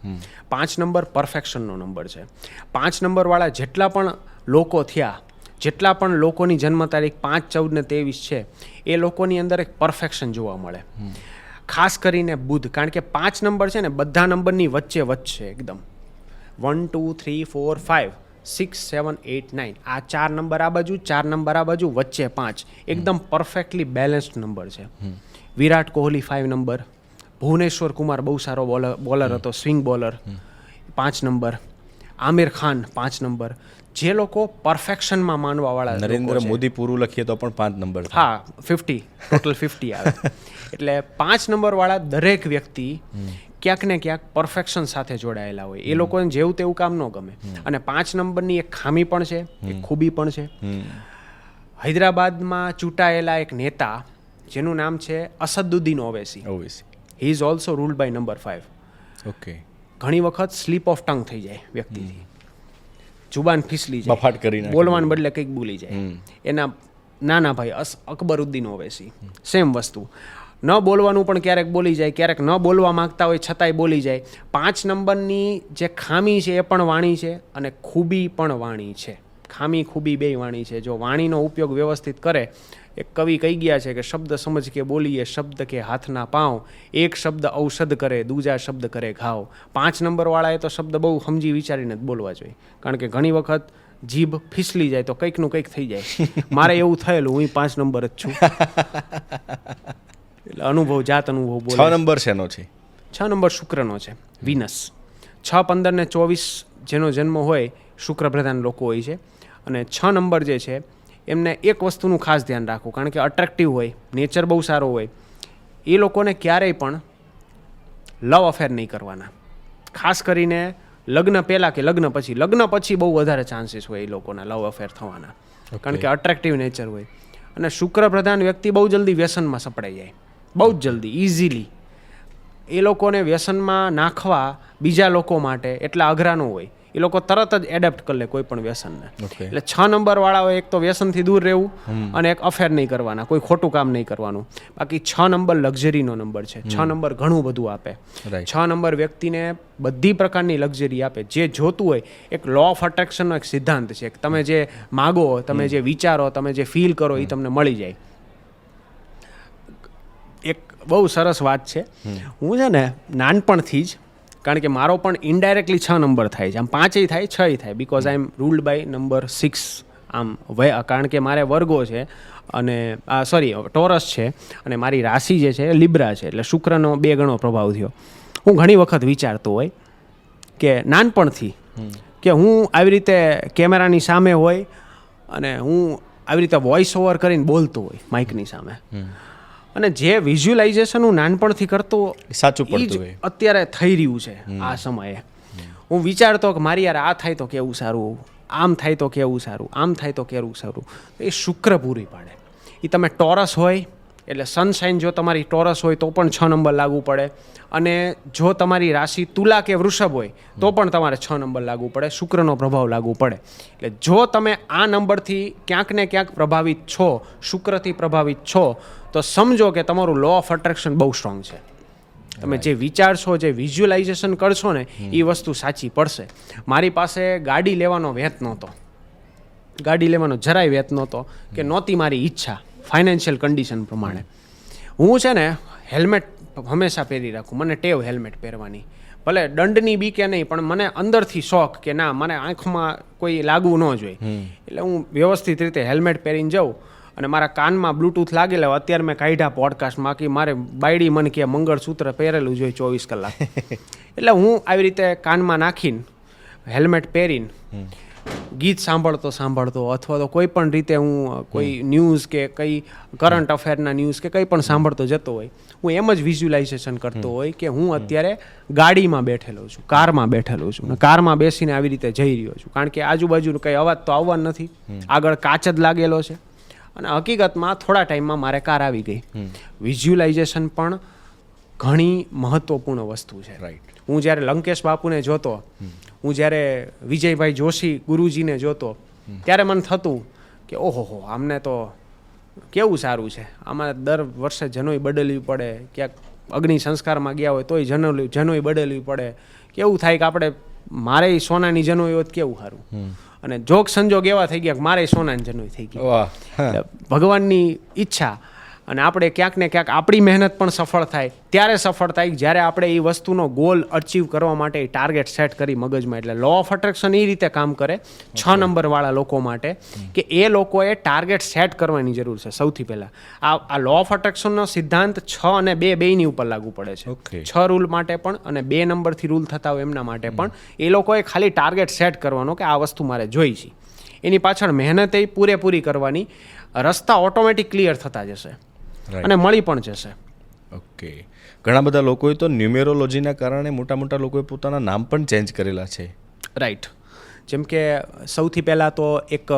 5 નંબર પરફેક્શનનો નંબર છે. 5 નંબરવાળા જેટલા પણ લોકો થયા, જેટલા પણ લોકોની જન્મ તારીખ 5, 14 ને 23 છે, એ લોકોની અંદર એક પરફેક્શન જોવા મળે. ખાસ કરીને બુધ, કારણ કે 5 નંબર છે ને બધા નંબરની વચ્ચે છે એકદમ. 1 2 3 4 5 6 7 8 9 આ 4 નંબર આ બાજુ, 4 નંબર આ બાજુ, વચ્ચે 5, એકદમ પરફેક્ટલી બેલેન્સ્ડ નંબર છે. વિરાટ કોહલી 5 નંબર, ભુવનેશ્વર કુમાર બહુ સારો બોલર હતો, swing bowler, 5 number, Aamir Khan 5 number. જે લોકો પરફેક્શનમાં માનવાવાળા, નરેન્દ્ર મોદી પૂરું લખીએ તો પણ 5 નંબર. હા, 50 ટોટલ 50 આવે. એટલે 5 નંબરવાળા દરેક વ્યક્તિ ક્યાંક ને ક્યાંક પરફેક્શન સાથે જોડાયેલા હોય. એ લોકોને જેવું તેવું કામ ન ગમે. અને 5 નંબરની એક ખામી પણ છે, એક ખૂબી પણ છે. હૈદરાબાદમાં ચૂંટાયેલા એક નેતા જેનું નામ છે Asaduddin Owaisi, he is also ruled by number 5. Okay. ઘણી વખત સ્લીપ ઓફ ટંગ થઈ જાય વ્યક્તિથી, જુબાન ફીસલી જાય, બફાટ કરીને બોલવાને બદલે કંઈક બોલી જાય. એના નાના ભાઈ અકબરુદ્દીન ઓવૈસી સેમ વસ્તુ. ન બોલવાનું પણ ક્યારેક બોલી જાય, ક્યારેક ન બોલવા માંગતા હોય છતાંય બોલી જાય. 5 નંબરની જે ખામી છે એ પણ વાણી છે અને ખૂબી પણ વાણી છે. ખામી ખૂબી બે વાણી છે. જો વાણીનો ઉપયોગ વ્યવસ્થિત કરે, એક કવિ કહી ગયા છે કે શબ્દ સમજ કે બોલીએ, શબ્દ કે હાથના પાંવ, એક શબ્દ ઔષધ કરે, દૂજા શબ્દ કરે ઘાવ. 5 નંબરવાળાએ તો શબ્દ બહુ સમજી વિચારીને જ બોલવા જોઈએ, કારણ કે ઘણી વખત જીભ ફીસલી જાય તો કંઈકનું કંઈક થઈ જાય. મારે એવું થયેલું, હું 5 નંબર જ છું. એટલે અનુભવ, જાત અનુભવ બોલે. 6 નંબર શેનો છે? 6 નંબર શુક્રનો છે, વિનસ. 6, 15 ને 24 જેનો જન્મ હોય, શુક્ર પ્રધાન લોકો હોય છે. અને 6 નંબર જે છે એમને એક વસ્તુનું ખાસ ધ્યાન રાખવું, કારણ કે અટ્રેક્ટિવ હોય, નેચર બહુ સારો હોય, એ લોકોને ક્યારેય પણ લવ અફેર નહીં કરવાના. ખાસ કરીને લગ્ન પહેલાં કે લગ્ન પછી બહુ વધારે ચાન્સીસ હોય એ લોકોના લવ અફેર થવાના, કારણ કે અટ્રેક્ટિવ નેચર હોય. અને શુક્ર પ્રધાન વ્યક્તિ બહુ જલ્દી વ્યસનમાં સપડાઈ જાય, બહુ જ જલ્દી, ઇઝીલી. એ લોકોને વ્યસનમાં નાખવા બીજા લોકો માટે એટલા અઘરા ન હોય, એ લોકો તરત જ એડેપ્ટ કરી લે કોઈ પણ વ્યસનને. એટલે 6 નંબરવાળાઓ એક તો વ્યસનથી દૂર રહેવું અને એક અફેર નહીં કરવાના, કોઈ ખોટું કામ નહીં કરવાનું. બાકી 6 નંબર લક્ઝરીનો નંબર છે. 6 નંબર ઘણું બધું આપે. 6 નંબર વ્યક્તિને બધી પ્રકારની લક્ઝરી આપે, જે જોતું હોય. એક લો ઓફ અટ્રેક્શનનો એક સિદ્ધાંત છે કે તમે જે માગો, તમે જે વિચારો, તમે જે ફીલ કરો એ તમને મળી જાય. એક બહુ સરસ વાત છે, હું છે ને નાનપણથી જ, કારણ કે મારો પણ ઇનડાયરેક્ટલી 6 નંબર થાય છે, આમ 5 થાય 6 થાય, because I am ruled by number 6. આમ કારણ કે મારે વર્ગો છે અને ટોરસ છે અને મારી રાશિ જે છે લિબ્રા છે, એટલે શુક્રનો 2 ગણો પ્રભાવ થયો. હું ઘણી વખત વિચારતો હોય કે નાનપણથી કે હું આવી રીતે કેમેરાની સામે હોય અને હું આવી રીતે વોઇસ ઓવર કરીને બોલતો હોય માઇકની સામે, અને જે વિઝ્યુલાઇઝેશન હું નાનપણથી કરતો સાચું પડતું હોય, અત્યારે થઈ રહ્યું છે આ સમયે. હું વિચારતો કે મારી યાર આ થાય તો કેવું સારું, આમ થાય તો કેવું સારું, આમ થાય તો કેવું સારું. એ શુક્ર પૂરી પાડે. એ તમે ટોરસ હોય એટલે સનસાઇન જો તમારી ટોરસ હોય તો પણ 6 નંબર લાગુ પડે, અને જો તમારી રાશિ તુલા કે વૃષભ હોય તો પણ તમારે 6 નંબર લાગુ પડે, શુક્રનો પ્રભાવ લાગુ પડે. એટલે જો તમે આ નંબરથી ક્યાંક ને ક્યાંક પ્રભાવિત છો, શુક્રથી પ્રભાવિત છો, તો સમજો કે તમારું લો ઓફ અટ્રેક્શન બહુ સ્ટ્રોંગ છે. તમે જે વિચારશો, જે વિઝ્યુલાઇઝેશન કરશો ને એ વસ્તુ સાચી પડશે. મારી પાસે ગાડી લેવાનો વેત નહોતો, ગાડી લેવાનો જરાય વેત નહોતો, કે નહોતી મારી ઈચ્છા ફાઇનાન્શિયલ કન્ડિશન પ્રમાણે. હું છે ને હેલ્મેટ હંમેશા પહેરી રાખું, મને ટેવ હેલ્મેટ પહેરવાની, ભલે દંડની બી કે નહીં, પણ મને અંદરથી શોખ કે ના, મને આંખમાં કોઈ લાગવું ન જોઈએ. એટલે હું વ્યવસ્થિત રીતે હેલ્મેટ પહેરીને જાઉં, અને મારા કાનમાં બ્લૂટૂથ લાગેલા. અત્યારે મેં કાઢ્યા પોડકાસ્ટમાં કે મારે બાયડી મને કે મંગળસૂત્ર પહેરેલું જોઈએ 24 કલાક. એટલે હું આવી રીતે કાનમાં નાખીને હેલ્મેટ પહેરીને ગીત સાંભળતો અથવા તો કોઈ પણ રીતે હું કોઈ ન્યૂઝ કે કઈ કરંટ અફેરના ન્યૂઝ કે કંઈ પણ સાંભળતો જતો હોય, હું એમ જ વિઝ્યુલાઇઝેશન કરતો હોય કે હું અત્યારે ગાડીમાં બેઠેલો છું, કારમાં બેઠેલો છું, અને કારમાં બેસીને આવી રીતે જઈ રહ્યો છું. કારણ કે આજુબાજુનો કંઈ અવાજ તો આવવાનો નથી, આગળ કાચ જ લાગેલો છે, અને હકીકતમાં થોડા ટાઈમમાં મારે કાર આવી ગઈ. વિઝ્યુલાઇઝેશન પણ ઘણી મહત્વપૂર્ણ વસ્તુ છે. રાઈટ. હું જ્યારે લંકેશ બાપુને જોતો, હું જ્યારે વિજયભાઈ જોશી ગુરુજીને જોતો, ત્યારે મને થતું કે ઓહો, આમને તો કેવું સારું છે, આમાં દર વર્ષે જનોઈ બદલવી પડે, ક્યાંક અગ્નિ સંસ્કારમાં ગયા હોય તોય જનોઈ બદલવી પડે, કેવું થાય કે આપણે મારે સોનાની જનોઈ હોત કેવું સારું. અને જોગ સંજોગ એવા થઈ ગયા કે મારે સોનાની જનોઈ થઈ ગઈ. ભગવાનની ઈચ્છા, અને આપણે ક્યાંક ને ક્યાંક આપણી મહેનત પણ સફળ થાય. ત્યારે સફળ થાય જ્યારે આપણે એ વસ્તુનો ગોલ અચીવ કરવા માટે ટાર્ગેટ સેટ કરી મગજમાં. એટલે લો ઓફ અટ્રેક્શન એ રીતે કામ કરે 6 નંબરવાળા લોકો માટે, કે એ લોકોએ ટાર્ગેટ સેટ કરવાની જરૂર છે. સૌથી પહેલાં આ લો ઓફ અટ્રેક્શનનો સિદ્ધાંત 6 અને 2 બેયની ઉપર લાગુ પડે છે. 6 રૂલ માટે પણ અને 2 નંબરથી રૂલ થતા હોય એમના માટે પણ. એ લોકોએ ખાલી ટાર્ગેટ સેટ કરવાનો કે આ વસ્તુ મારે જોઈ છે, એની પાછળ મહેનત એ પૂરેપૂરી કરવાની. રસ્તા ઓટોમેટિક ક્લિયર થતા જશે અને મળી પણ જશે. ઓકે. ઘણા બધા લોકોએ તો ન્યુમેરોલોજીના કારણે મોટા લોકોએ પોતાના નામ પણ ચેન્જ કરેલા છે. રાઈટ. જેમ કે સૌથી પહેલાં તો એક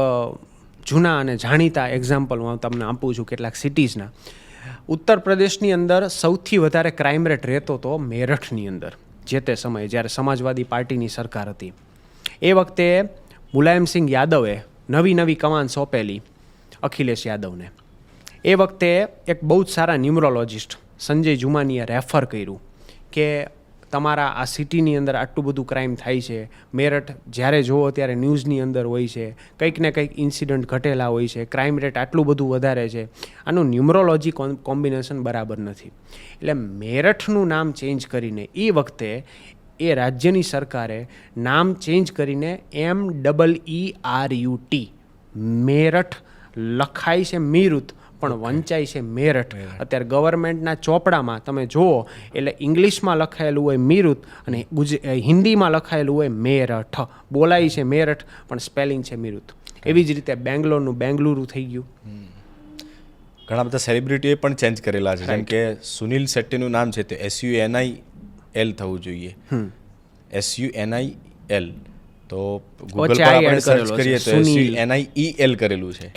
જૂના અને જાણીતા એક્ઝામ્પલ હું તમને આપું છું કેટલાક સિટીઝના. ઉત્તર પ્રદેશની અંદર સૌથી વધારે ક્રાઇમ રેટ રહેતો હતો મેરઠની અંદર, જે તે સમયે જ્યારે સમાજવાદી પાર્ટીની સરકાર હતી. એ વખતે મુલાયમસિંહ યાદવે નવી કમાન સોંપેલી અખિલેશ યાદવને. એ વખતે એક બહુ જ સારા ન્યુમરોલોજિસ્ટ સંજય જુમાનીએ રેફર કર્યું કે તમારા આ સિટીની અંદર આટલું બધું ક્રાઇમ થાય છે, મેરઠ જ્યારે જુઓ ત્યારે ન્યૂઝની અંદર હોય છે, કંઈક ને કંઈક ઇન્સિડન્ટ ઘટેલા હોય છે, ક્રાઇમ રેટ આટલું બધું વધારે છે, આનું ન્યુમરોલોજી કોમ્બિનેશન બરાબર નથી. એટલે મેરઠનું નામ ચેન્જ કરીને એ વખતે એ રાજ્યની સરકારે નામ ચેન્જ કરીને MEERUT, મેરઠ લખાય છે મીરુત પણ વંચાય છે મેરઠ. અત્યારે ગવર્મેન્ટના ચોપડામાં તમે જુઓ એટલે ઇંગ્લિશમાં લખાયેલું હોય મીરુત અને હિન્દીમાં લખાયેલું હોય મેરઠ. બોલાય છે મેરઠ પણ સ્પેલિંગ છે મીરુત. એવી જ રીતે બેંગ્લોરનું બેંગલુરુ થઈ ગયું. ઘણા બધા સેલિબ્રિટીએ પણ ચેન્જ કરેલા છે. જેમ કે સુનિલ શેટ્ટીનું નામ છે તે SUNIL થવું જોઈએ, SUNIL. તો ગૂગલ પર આપણે સર્ચ કરીએ તો SUNIEL કરેલું છે.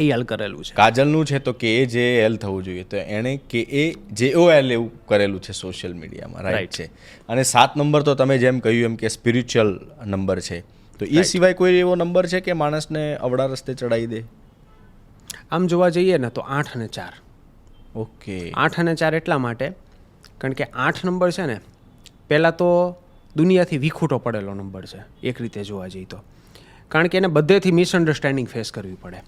કાજલનું છે તો KAJL થવું જોઈએ, તો એણે KAJOL એવું કરેલું છે સોશિયલ મીડિયામાં. રાઈટ છે. અને 7 નંબર તો તમે જેમ કહ્યું એમ કે સ્પિરિચ્યુઅલ નંબર છે, તો એ સિવાય કોઈ એવો નંબર છે કે માણસને અવળા રસ્તે ચડાવી દે? આમ જોવા જઈએ ને તો 8 અને 4. ઓકે. 8 અને 4 એટલા માટે કારણ કે 8 નંબર છે ને, પહેલાં તો દુનિયાથી વિખૂટો પડેલો નંબર છે એક રીતે જોવા જઈએ તો. કારણ કે એને બધેથી મિસઅન્ડરસ્ટેન્ડિંગ ફેસ કરવી પડે.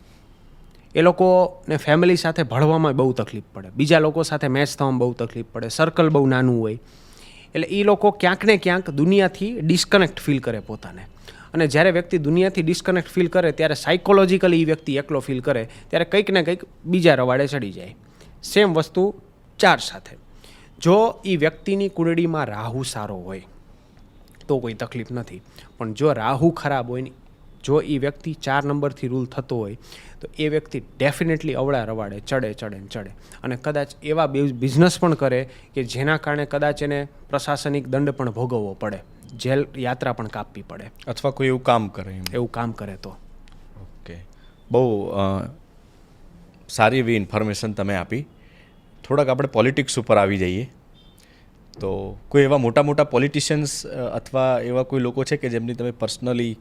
એ લોકોને ફેમિલી સાથે ભળવામાં બહુ તકલીફ પડે, બીજા લોકો સાથે મેચ થવામાં બહુ તકલીફ પડે, સર્કલ બહુ નાનું હોય. એટલે એ લોકો ક્યાંક ને ક્યાંક દુનિયાથી ડિસ્કનેક્ટ ફીલ કરે પોતાને. અને જ્યારે વ્યક્તિ દુનિયાથી ડિસ્કનેક્ટ ફીલ કરે ત્યારે સાયકોલોજીકલી એ વ્યક્તિ એકલો ફીલ કરે ત્યારે કંઈક ને કંઈક બીજા રવાડે ચડી જાય. સેમ વસ્તુ 4 સાથે. જો એ વ્યક્તિની કુંડળીમાં રાહુ સારો હોય તો કોઈ તકલીફ નથી, પણ જો રાહુ ખરાબ હોય ને, જો એ વ્યક્તિ 4 નંબરથી રૂલ થતો હોય તો એ વ્યક્તિ ડેફિનેટલી અવળા રવાડે ચડે અને કદાચ એવા બિઝનેસ પણ કરે કે જેના કારણે કદાચ એને પ્રશાસનિક દંડ પણ ભોગવવો પડે, જેલ યાત્રા પણ કાપવી પડે, અથવા કોઈ એવું કામ કરે તો. ઓકે. બહુ સારી એવી ઇન્ફોર્મેશન તમે આપી. થોડાક આપણે પોલિટિક્સ ઉપર આવી જઈએ. તો કોઈ એવા મોટા મોટા પોલિટિશિયન્સ અથવા એવા કોઈ લોકો છે કે જેમની તમે પર્સનલી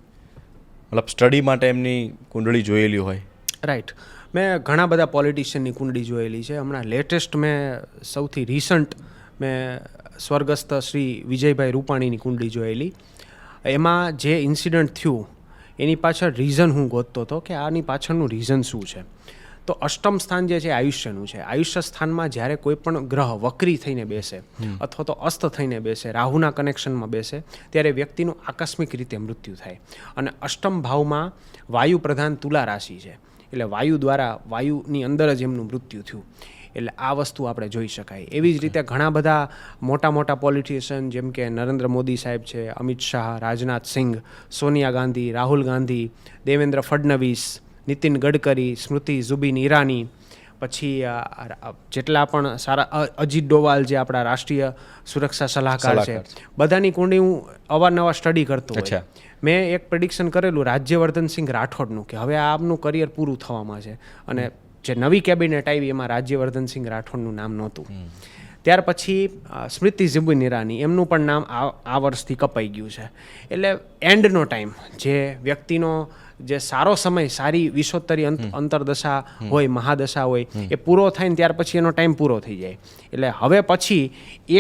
મતલબ સ્ટડી માટે એમની કુંડળી જોયેલી હોય? રાઈટ. મેં ઘણા બધા પોલિટિશિયનની કુંડળી જોયેલી છે. હમણાં લેટેસ્ટ મેં સૌથી રિસન્ટ મેં સ્વર્ગસ્થ શ્રી વિજયભાઈ રૂપાણીની કુંડળી જોયેલી. એમાં જે ઇન્સિડન્ટ થયું એની પાછળ રીઝન હું ગોતતો હતો કે આની પાછળનું રીઝન શું છે. તો અષ્ટમ સ્થાન જે છે આયુષ્યનું છે. આયુષ્ય સ્થાનમાં જ્યારે કોઈ પણ ગ્રહ વક્રી થઈને બેસે અથવા તો અસ્ત થઈને બેસે, રાહુના કનેક્શનમાં બેસે, ત્યારે વ્યક્તિનું આકસ્મિક રીતે મૃત્યુ થાય. અને અષ્ટમ ભાવમાં વાયુ પ્રધાન તુલા રાશિ છે, એટલે વાયુ દ્વારા વાયુની અંદર જ એમનું મૃત્યુ થયું. એટલે આ વસ્તુ આપણે જોઈ શકાય. એવી જ રીતે ઘણા બધા મોટા મોટા પોલિટિશિયન જેમ કે નરેન્દ્ર મોદી સાહેબ છે, અમિત શાહ, રાજનાથ સિંઘ, સોનિયા ગાંધી, રાહુલ ગાંધી, દેવેન્દ્ર ફડણવીસ, નીતિન ગડકરી, સ્મૃતિ ઝુબિન ઈરાની, પછી જેટલા પણ સારા અજીત ડોવાલ જે આપણા રાષ્ટ્રીય સુરક્ષા સલાહકાર છે, બધાની કુંડળી હું અવારનવાર સ્ટડી કરતો હોય. મેં એક પ્રેડિક્શન કરેલું રાજ્યવર્ધનસિંહ રાઠોડનું કે હવે આમનું કરિયર પૂરું થવામાં છે, અને જે નવી કેબિનેટ આવી એમાં રાજ્યવર્ધનસિંહ રાઠોડનું નામ નહોતું. ત્યાર પછી સ્મૃતિ ઝુબિન ઈરાની, એમનું પણ નામ આ વર્ષથી કપાઈ ગયું છે. એટલે એન્ડનો ટાઈમ, જે વ્યક્તિનો જે સારો સમય, સારી વિશ્વોત્તરી અંતરદશા હોય, મહાદશા હોય, એ પૂરો થાય ને ત્યાર પછી એનો ટાઈમ પૂરો થઈ જાય. એટલે હવે પછી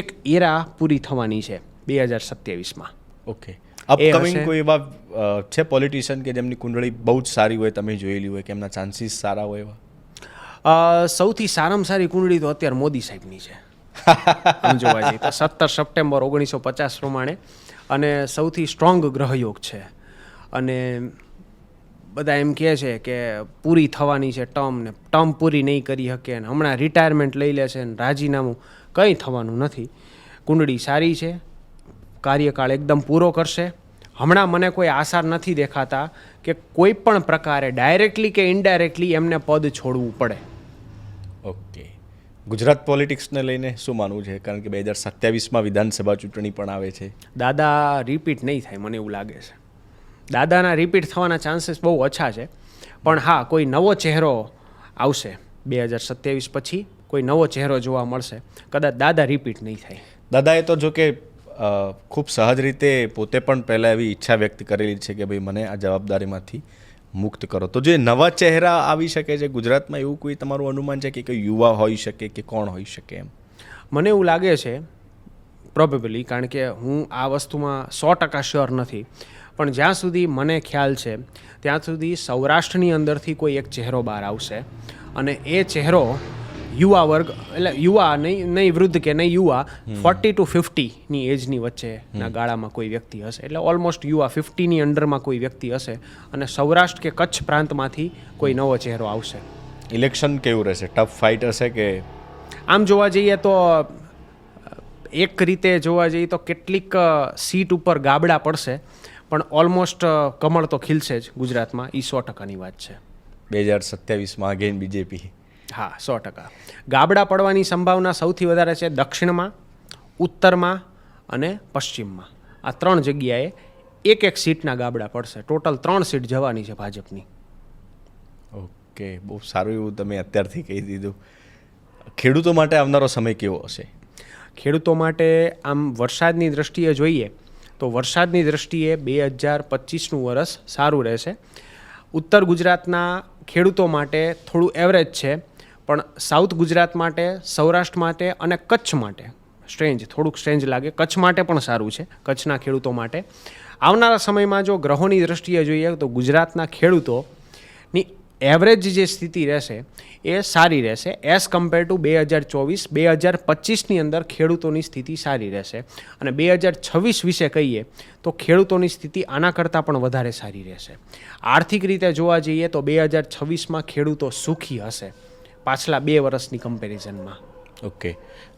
એક એરા પૂરી થવાની છે 2027માં. ઓકે. અપકમિંગ કોઈ એવા છે પોલિટિશિયન કે જેમની કુંડળી બહુ જ સારી હોય, તમે જોયેલી હોય, કે એમના ચાન્સીસ સારા હોય એવા? સૌથી સારામાં સારી કુંડળી તો અત્યારે મોદી સાહેબની છે આમ જોવા જઈએ તો. 17 સપ્ટેમ્બર 1950 પ્રમાણે, અને સૌથી સ્ટ્રોંગ ગ્રહયોગ છે. અને બધા એમ કહે છે કે પૂરી થવાની છે ટર્મ પૂરી નહીં કરી શકે ને હમણાં રિટાયરમેન્ટ લઈ લે છે ને રાજીનામું. કંઈ થવાનું નથી. કુંડળી સારી છે, કાર્યકાળ એકદમ પૂરો કરશે. હમણાં મને કોઈ આસાર નથી દેખાતા કે કોઈ પણ પ્રકારે ડાયરેક્ટલી કે ઇનડાયરેક્ટલી એમને પદ છોડવું પડે. ઓકે. ગુજરાત પોલિટિક્સને લઈને શું માનવું છે? કારણ કે 2027માં વિધાનસભા ચૂંટણી પણ આવે છે. દાદા રિપીટ નહીં થાય મને એવું લાગે છે. દાદાના રિપીટ થવાના ચાન્સીસ બહુ ઓછા છે. પણ હા, કોઈ નવો ચહેરો આવશે 2027 પછી, કોઈ નવો ચહેરો જોવા મળશે. કદાચ દાદા રિપીટ નહીં થાય. દાદાએ તો જો કે ખૂબ સહજ રીતે પોતે પણ પહેલાં એવી ઈચ્છા વ્યક્ત કરેલી છે કે ભાઈ મને આ જવાબદારીમાંથી મુક્ત કરો. તો જે નવા ચહેરા આવી શકે છે ગુજરાતમાં, એવું કોઈ તમારું અનુમાન છે કે કોઈ યુવા હોઈ શકે કે કોણ હોઈ શકે એમ? મને એવું લાગે છે પ્રોબેબલી, કારણ કે હું આ વસ્તુમાં 100% શ્યોર નથી, પણ જ્યાં સુધી મને ખ્યાલ છે ત્યાં સુધી સૌરાષ્ટ્રની અંદરથી કોઈ એક ચહેરો બહાર આવશે. અને એ ચહેરો યુવા વર્ગ, એટલે યુવા નહીં વૃદ્ધ કે નહીં યુવા, 40 to 50ની એજની વચ્ચેના ગાળામાં કોઈ વ્યક્તિ હશે. એટલે ઓલમોસ્ટ યુવા 50ની અંડરમાં કોઈ વ્યક્તિ હશે, અને સૌરાષ્ટ્ર કે કચ્છ પ્રાંતમાંથી કોઈ નવો ચહેરો આવશે. ઇલેક્શન કેવું રહેશે? ટફ ફાઇટ હશે કે? આમ જોવા જઈએ તો એક રીતે જોવા જઈએ તો કેટલીક સીટ ઉપર ગાબડા પડશે, પણ ઓલમોસ્ટ કમળ તો ખીલશે જ ગુજરાતમાં. એ 100%ની વાત છે. 2027માં અગેન બીજેપી? હા, 100%. ગાબડા પડવાની સંભાવના સૌથી વધારે છે દક્ષિણમાં, ઉત્તરમાં અને પશ્ચિમમાં. આ 3 જગ્યાએ એક સીટના ગાબડા પડશે. ટોટલ 3 સીટ જવાની છે ભાજપની. ઓકે, બહુ સારું એવું તમે અત્યારથી કહી દીધું. ખેડૂતો માટે આવનારો સમય કેવો હશે? ખેડૂતો માટે આમ વરસાદની દ્રષ્ટિએ જોઈએ તો વરસાદની દ્રષ્ટિએ 2025નું વર્ષ સારું રહેશે. ઉત્તર ગુજરાતના ખેડૂતો માટે થોડું એવરેજ છે, પણ સાઉથ ગુજરાત માટે, સૌરાષ્ટ્ર માટે અને કચ્છ માટે થોડુંક સ્ટ્રેન્જ લાગે. કચ્છ માટે પણ સારું છે, કચ્છના ખેડૂતો માટે. આવનારા સમયમાં જો ગ્રહોની દ્રષ્ટિએ જોઈએ તો ગુજરાતના ખેડૂતોની એવરેજ જે સ્થિતિ રહેશે એ સારી રહેશે એઝ કમ્પેર ટુ 2024. 2025ની અંદર ખેડૂતોની સ્થિતિ સારી રહેશે, અને 2026 વિશે કહીએ તો ખેડૂતોની સ્થિતિ આના કરતાં પણ વધારે સારી રહેશે. આર્થિક રીતે જોવા જઈએ તો 2026માં ખેડૂતો સુખી હશે પાછલા 2 વર્ષની કમ્પેરિઝનમાં. ઓકે.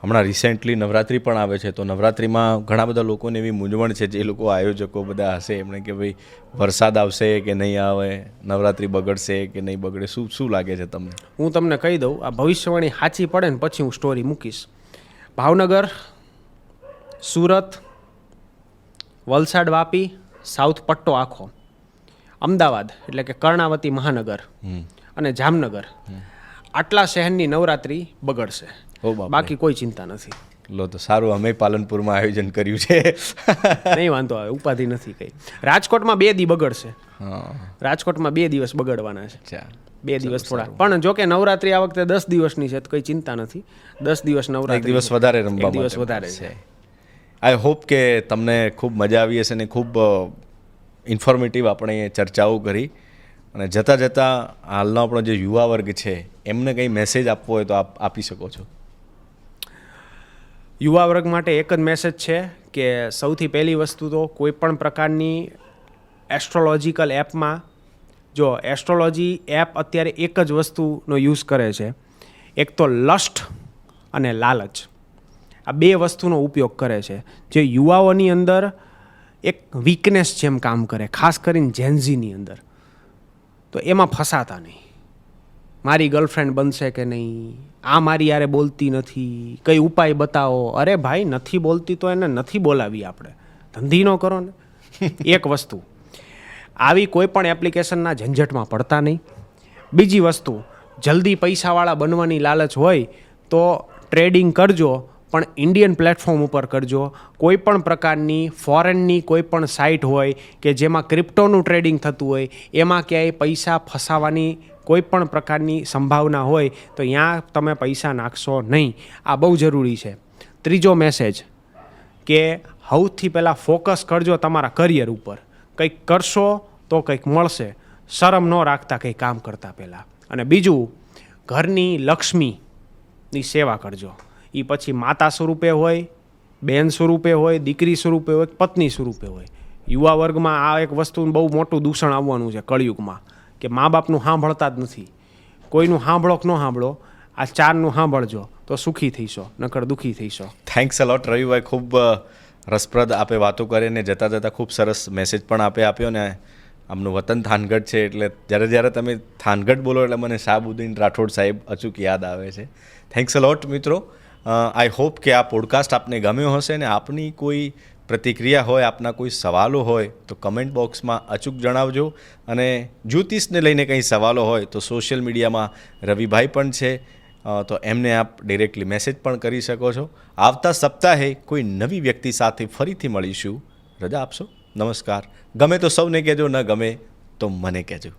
હમણાં રિસેન્ટલી નવરાત્રિ પણ આવે છે, તો નવરાત્રિમાં ઘણા બધા લોકોને એવી મૂંઝવણ છે, જે લોકો આયોજકો બધા હશે એમણે કે ભાઈ વરસાદ આવશે કે નહીં આવે, નવરાત્રિ બગડશે કે નહીં બગડે, શું લાગે છે તમને? હું તમને કહી દઉં, આ ભવિષ્યવાણી સાચી પડે ને પછી હું સ્ટોરી મૂકીશ. ભાવનગર, સુરત, વલસાડ, વાપી, સાઉથ પટ્ટો આખો, અમદાવાદ એટલે કે કર્ણાવતી મહાનગર અને જામનગર, આટલા શહેરની નવરાત્રિ બગડશે. ઓ બાપરે. બાકી કોઈ ચિંતા નથી. લો તો સારું, અમે પાલનપુરમાં આયોજન કર્યું છે. નહીં વાંધો આવે, ઉપાધિ નથી કંઈ. રાજકોટમાં 2 દી બગડશે. હા, રાજકોટમાં 2 દિવસ બગડવાના છે. અચ્છા. 2 દિવસ થોડા, પણ જો કે નવરાત્રી આ વખતે 10 દિવસની છે તો કંઈ ચિંતા નથી. 10 દિવસ એક નવરાત્રી, દિવસ વધારે રમવા એક દિવસ માટે વધારે છે. આઈ હોપ કે તમને ખૂબ મજા આવી હશે ને ખૂબ ઇન્ફોર્મેટિવ આપણે ચર્ચાઓ કરી. અને જતાં જતાં હાલનો આપણો જે યુવા વર્ગ છે એમને કંઈ મેસેજ આપવો હોય તો આપ આપી શકો છો. યુવા વર્ગ માટે એક જ મેસેજ છે કે સૌથી પહેલી વસ્તુ તો કોઈ પણ પ્રકારની એસ્ટ્રોલોજીકલ એપમાં, જો એસ્ટ્રોલોજી એપ અત્યારે એક જ વસ્તુનો યુઝ કરે છે, એક તો લસ્ટ અને લાલચ. આ 2 વસ્તુનો ઉપયોગ કરે છે જે યુવાઓની અંદર એક વીકનેસ જેમ કામ કરે, ખાસ કરીને જેન્ઝીની અંદર. તો એમાં ફસાતા નહીં. મારી ગર્લફ્રેન્ડ બનશે કે નહીં, આ મારી યારે બોલતી નથી, કઈ ઉપાય બતાવો. અરે ભાઈ, નથી બોલતી તો એને નથી બોલાવી, આપણે ધંધી ન કરો ને. એક વસ્તુ, આવી કોઈ પણ એપ્લિકેશનના ઝંઝટમાં પડતા નહીં. બીજી વસ્તુ, જલ્દી પૈસાવાળા બનવાની લાલચ હોય તો ટ્રેડિંગ કરજો, પણ ઇન્ડિયન પ્લેટફોર્મ ઉપર કરજો. કોઈ પણ પ્રકારની ફોરેનની કોઈ પણ સાઇટ હોય કે જેમાં ક્રિપ્ટોનું ટ્રેડિંગ થતું હોય, એમાં ક્યાંય પૈસા ફસાવાની કોઈ પણ પ્રકારની સંભાવના હોય તો ત્યાં તમે પૈસા નાખશો નહીં. આ બહુ જરૂરી છે. ત્રીજો મેસેજ કે સૌથી પહેલાં ફોકસ કરજો તમારા કરિયર ઉપર. કંઈક કરશો તો કંઈક મળશે. શરમ ન રાખતા કંઈ કામ કરતાં પહેલાં. અને બીજું, ઘરની લક્ષ્મીની સેવા કરજો. એ પછી માતા સ્વરૂપે હોય, બેન સ્વરૂપે હોય, દીકરી સ્વરૂપે હોય, પત્ની સ્વરૂપે હોય. યુવા વર્ગમાં આ એક વસ્તુનું બહુ મોટું દૂષણ આવવાનું છે કળિયુગમાં, કે મા બાપનું સાંભળતા જ નથી. કોઈનું સાંભળો કે ન સાંભળો, આ 4નું સાંભળજો તો સુખી થઈશો, નકર દુઃખી થઈશો. થેન્ક્સ અલોટ રવિભાઈ, ખૂબ રસપ્રદ આપે વાતો કરીને જતાં જતાં ખૂબ સરસ મેસેજ પણ આપે આપ્યો. ને આમનું વતન થાનગઢ છે એટલે જ્યારે તમે થાનગઢ બોલો એટલે મને શાહબુદ્દીન રાઠોડ સાહેબ અચૂક યાદ આવે છે. થેન્ક્સ અલોટ મિત્રો. આઈ હોપ કે આ પોડકાસ્ટ આપને ગમ્યો હશે ને આપની કોઈ પ્રતિક્રિયા હોય, આપના કોઈ સવાલો હોય તો કમેન્ટ બોક્સમાં અચૂક જણાવજો. અને જ્યોતિષને લઈને કંઈ સવાલો હોય તો સોશિયલ મીડિયામાં રવિભાઈ પણ છે, તો એમને આપ ડિરેક્ટલી મેસેજ પણ કરી શકો છો. આવતા સપ્તાહે કોઈ નવી વ્યક્તિ સાથે ફરીથી મળીશું. રજા આપશો. નમસ્કાર. ગમે તો સૌને કહેજો, ન ગમે તો મને કહેજો.